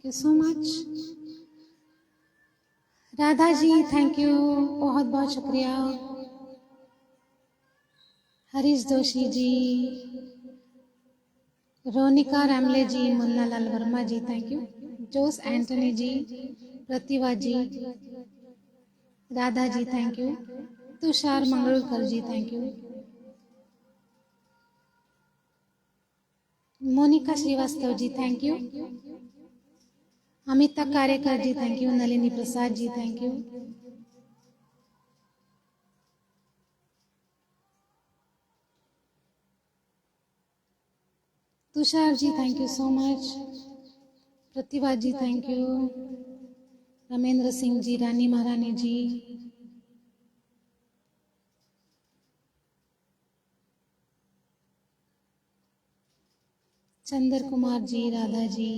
You so much. Radha ji thank you, बहुत बहुत शुक्रिया। Harish Joshi ji, Ronika Ramle ji, Munna Lal Verma ji thank you. Jose Antony ji, Pratibha ji, Radha ji thank you. Tushar Mangalkar ji thank you. Monika Srivastava ji thank you. Amita Karyakar ji thank you. Nalini Prasad ji thank you. Tushar ji thank you so much. Pratibha ji thank you. Ramendra Singh ji, Rani Maharani ji, चंद्र कुमार जी, राधा जी,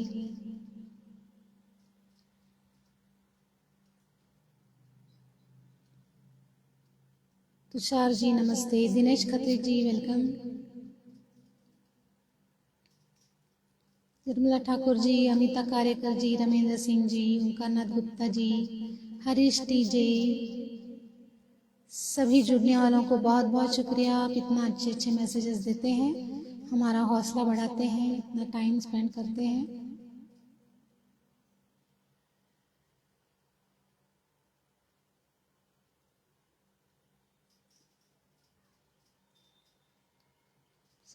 तुषार जी नमस्ते। दिनेश खत्री जी वेलकम। निर्मला ठाकुर जी, अमिता कार्यकर जी, रमेंद्र सिंह जी, ओंकारनाथ गुप्ता जी, हरीश टीजे, सभी जुड़ने वालों को बहुत बहुत शुक्रिया। आप इतना अच्छे अच्छे मैसेजेस देते हैं, हमारा हौसला बढ़ाते हैं, इतना टाइम स्पेंड करते हैं।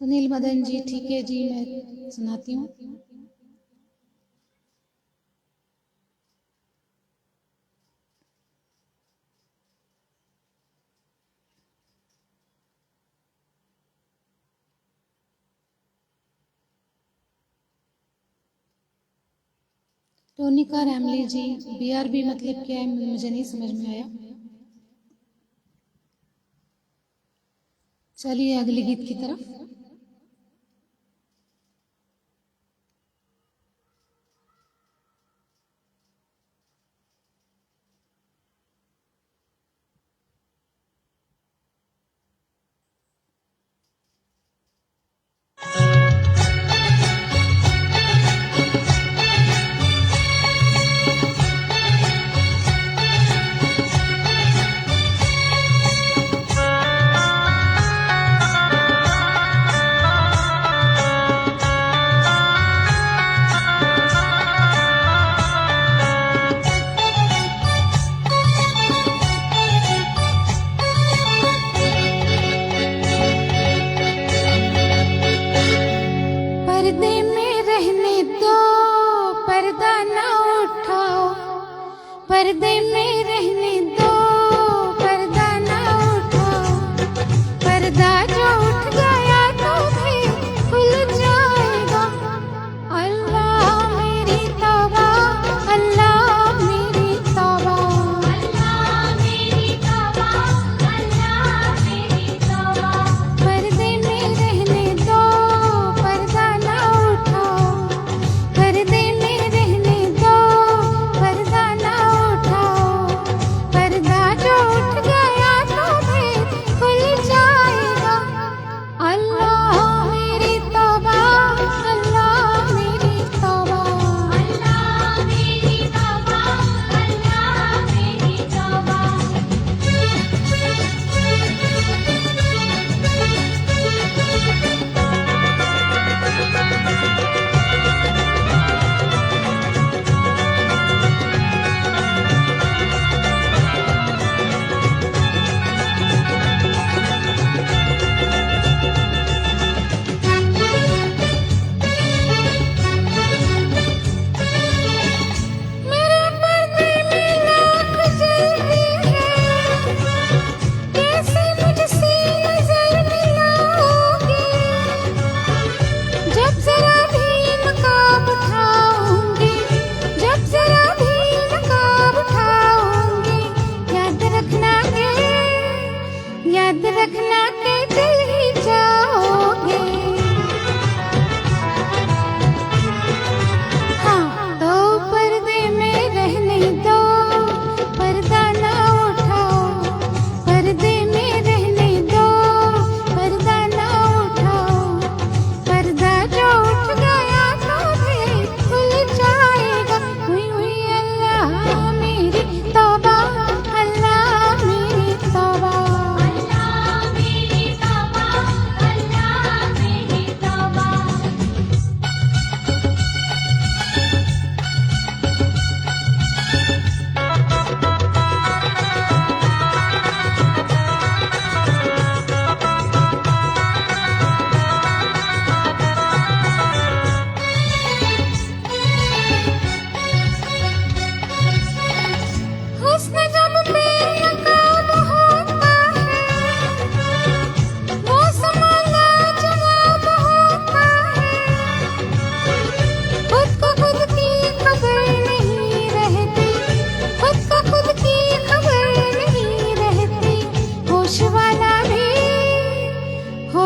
सुनील मदन जी, ठीक है जी, मैं सुनाती हूँ। टोनिका रैमली जी, BRB मतलब क्या है मुझे नहीं समझ में आया। चलिए अगले गीत की तरफ। पर्दे में रहने दो, पर्दा ना उठाओ, पर्दा जो उठ गया तो भी खुल जाएगा। अल्लाह मेरी तौबा, अल्लाह मेरी तौबा, अल्लाह मेरी तौबा, अल्लाह मेरी तौबा। पर्दे में रहने दो, पर्दा ना उठाओ, पर्दे में रहने दो, पर्दा ना उठाओ, पर्दा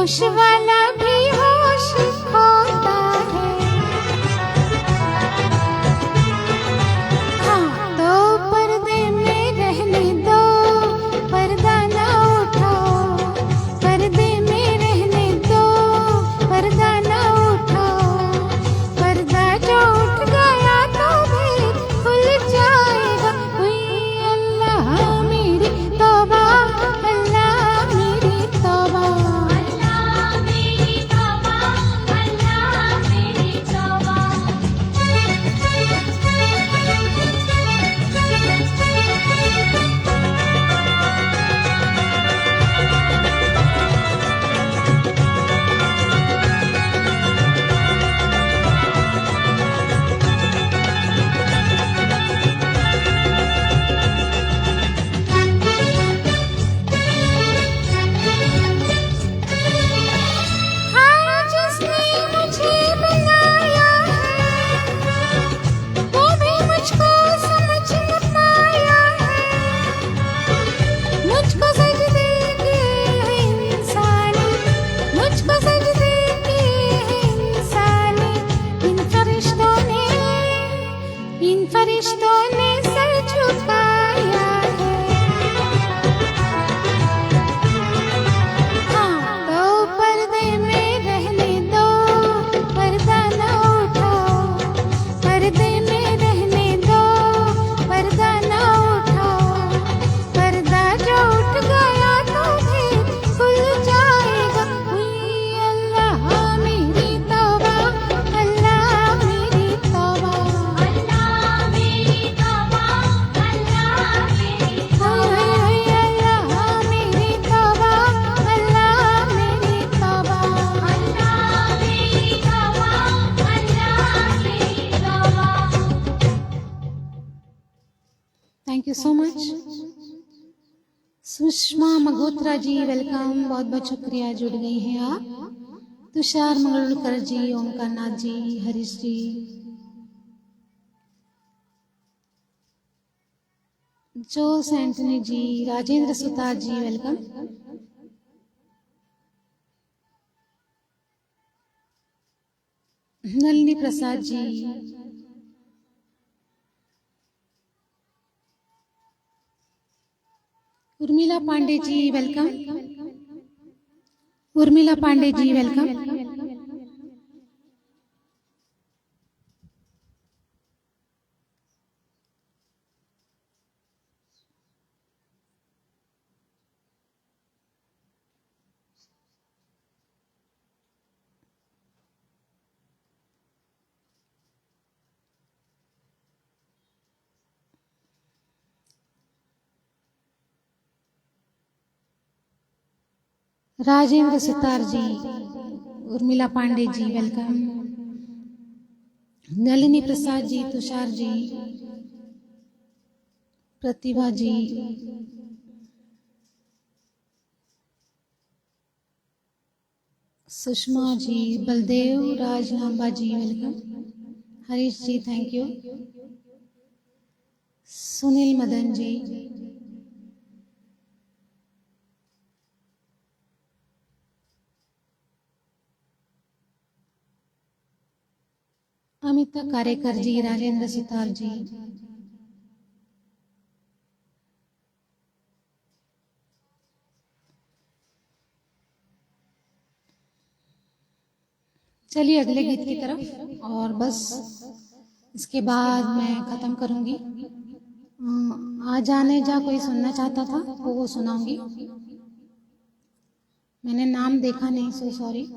होश वाला भी होश खोता है। हाँ तो पर्दे में रहने दो, पर्दा ना उठाओ, पर्दे में रहने दो, पर्दा ना उठाओ। पर्दा जो उठ गया तो फिर खुल जाएगा। हुई अल्लाह मेरी तौबा, अल्लाह मेरी तौबा, अल्लाह मेरी तौबा, अल्लाह मेरी तौबा। हाय जिसने मुझे बनाया है, वो भी मुझको समझ न पाया है। मुझको सजदे के है इंसानी, मुझको सजदे के है इंसानी। इन फरिश्तों ने सर झुकाया है। हाँ तो पर्दे में रहने दो, पर्दा ना उठाओ, पर्दे में रहने दो, पर्दा ना उठाओ। पर्दा जो उठ गया तो फिर खुल जाएगा। हुई अल्लाह मेरी तौबा, अल्लाह मेरी तौबा, अल्लाह मेरी तौबा, अल्लाह मेरी हाय अल्लाह मेरी तौबा, अल्लाह मेरी तौबा। अल्लाह मेरी तौबा, अल्लाह मेरी तौबा। Thank you so much. Sushma Magotra ji welcome, बहुत बहुत शुक्रिया, जुड़ गई हैं आप। Tushar Mangalkar ji, Omkar Nath ji, Harish ji, Jose Antony ji, Rajendra Sutar ji welcome. Nalini Prasad ji, Urmila Pande ji welcome, Urmila Pande ji welcome. Rajendra Sutar ji, Urmila Pande ji welcome. Nalini Prasad ji, Tushar ji, Pratibha ji, Sushma ji, Baldev Raj Lamba ji welcome. Harish ji thank you. Sunil Madan जी, अमिता कारेकर जी, राजेंद्र सुतार जी, चलिए अगले गीत की तरफ, और बस इसके बाद मैं खत्म करूंगी। आ जाने जा कोई सुनना चाहता था तो वो सुनाऊंगी। मैंने नाम देखा नहीं, सो सॉरी।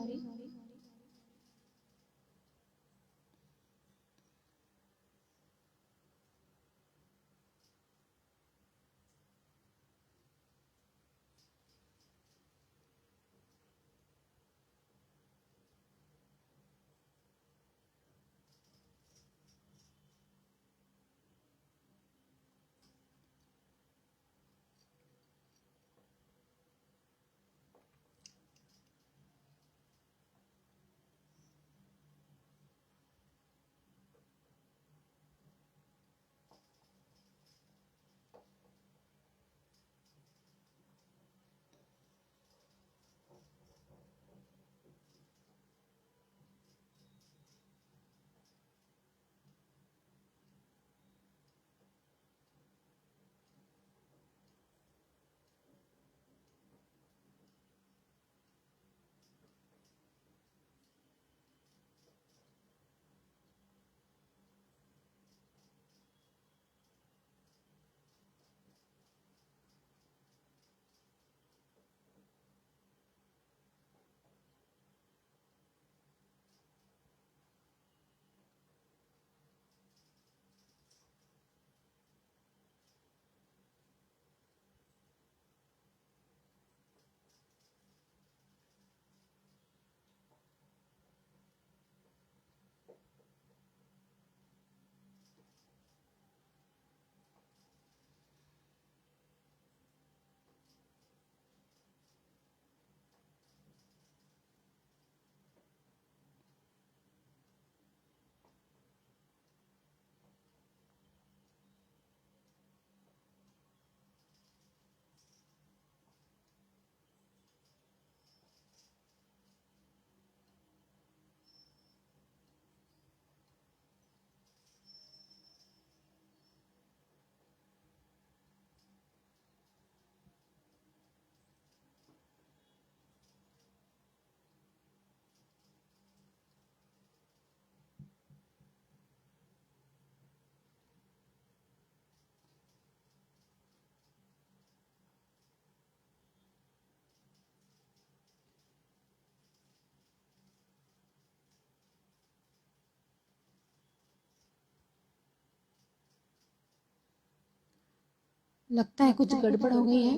लगता है कुछ गड़बड़ हो गई है।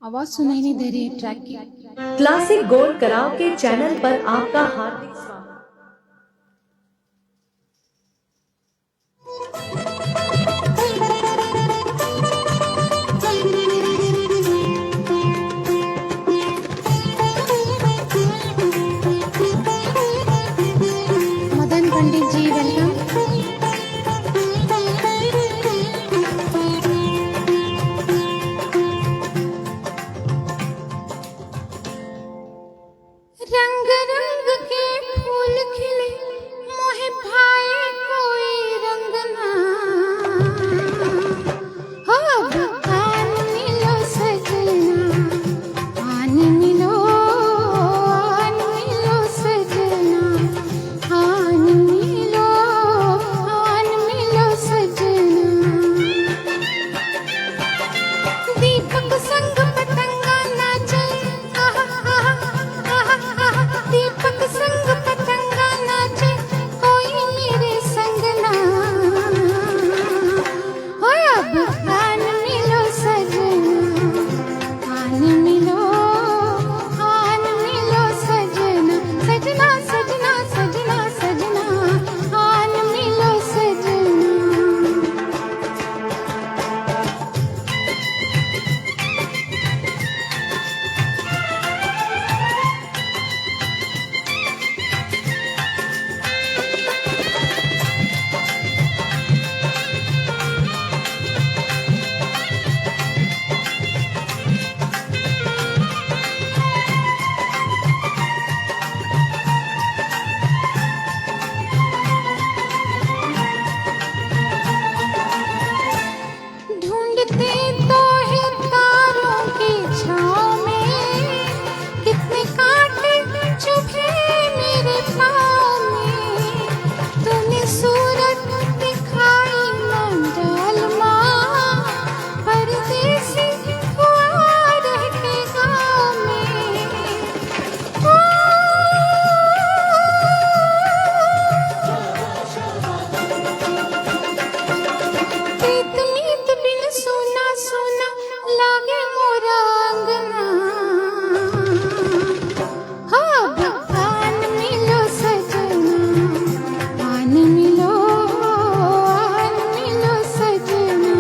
आवाज सुनाई नहीं दे रही है ट्रैक की। क्लासिक गोल्ड कराओके चैनल पर आपका हार्दिक स्वागत। मदन पंडित जी वेलकम। रंग रंग के फूल खिले मोहे भाए कोई रंग ना हो। अब आन मिलो सजना आन मिलो सजना आन मिलो सजना। दीपक संग पतंगा नाचे दीपक संग पतंगा नाचे कोई मेरे संग ना हो। अब आन मिलो सजना आन मिलो सजना सजना सजना सजना सजना आन मिलो सजना। ढूंढते तो है तारों की छाँव में कितने कांटे चुभे मेरे पाँव में। तूने सूरत दिखाई मंडल माँ परदेसी हुआ रह के गाँव में। प्रीत नीत बिन सुना सुना लागे मोरा अंगना हो। अब आन मिलो सजना आन मिलो सजना।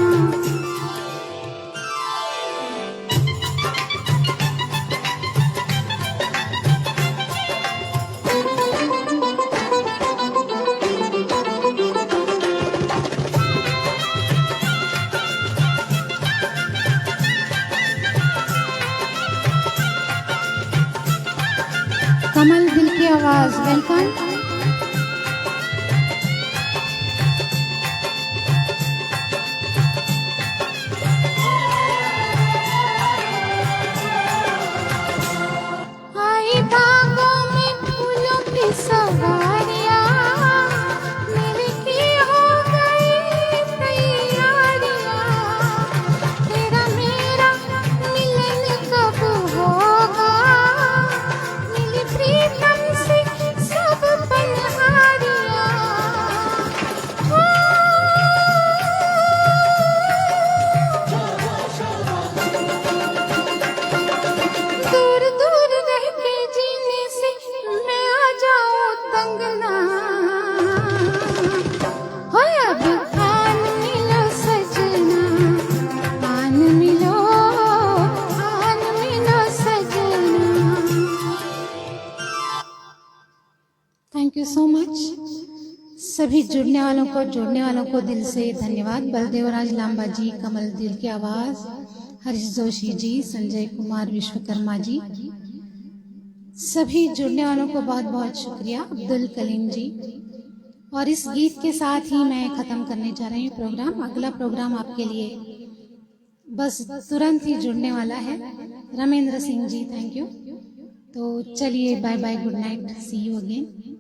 कमल दिल की आवाज वेलकम। आई बागों में फूलों की सवारियाँ मेरे की हो गई तैयारियाँ। तेरा मेरा मिलन कब होगा मिली प्रीतम से सब पनहारियाँ। दूर दूर रह के जीने से मैं आ जाऊं तंग ना हो। अब आन मिलो सजना आन मिलो सजना। Thank you so much. सभी जुड़ने वालों को दिल से धन्यवाद। बलदेव राज लांबा जी, कमल दिल की आवाज, हरीश जोशी जी, संजय कुमार विश्वकर्मा जी, सभी जुड़ने वालों को बहुत बहुत शुक्रिया। अब्दुल कलीम जी। और इस गीत के साथ ही मैं खत्म करने जा रही हूँ प्रोग्राम। अगला प्रोग्राम आपके लिए बस तुरंत ही जुड़ने वाला है। Ramendra Singh ji, thank you. तो चलिए bye bye, good night, see you again.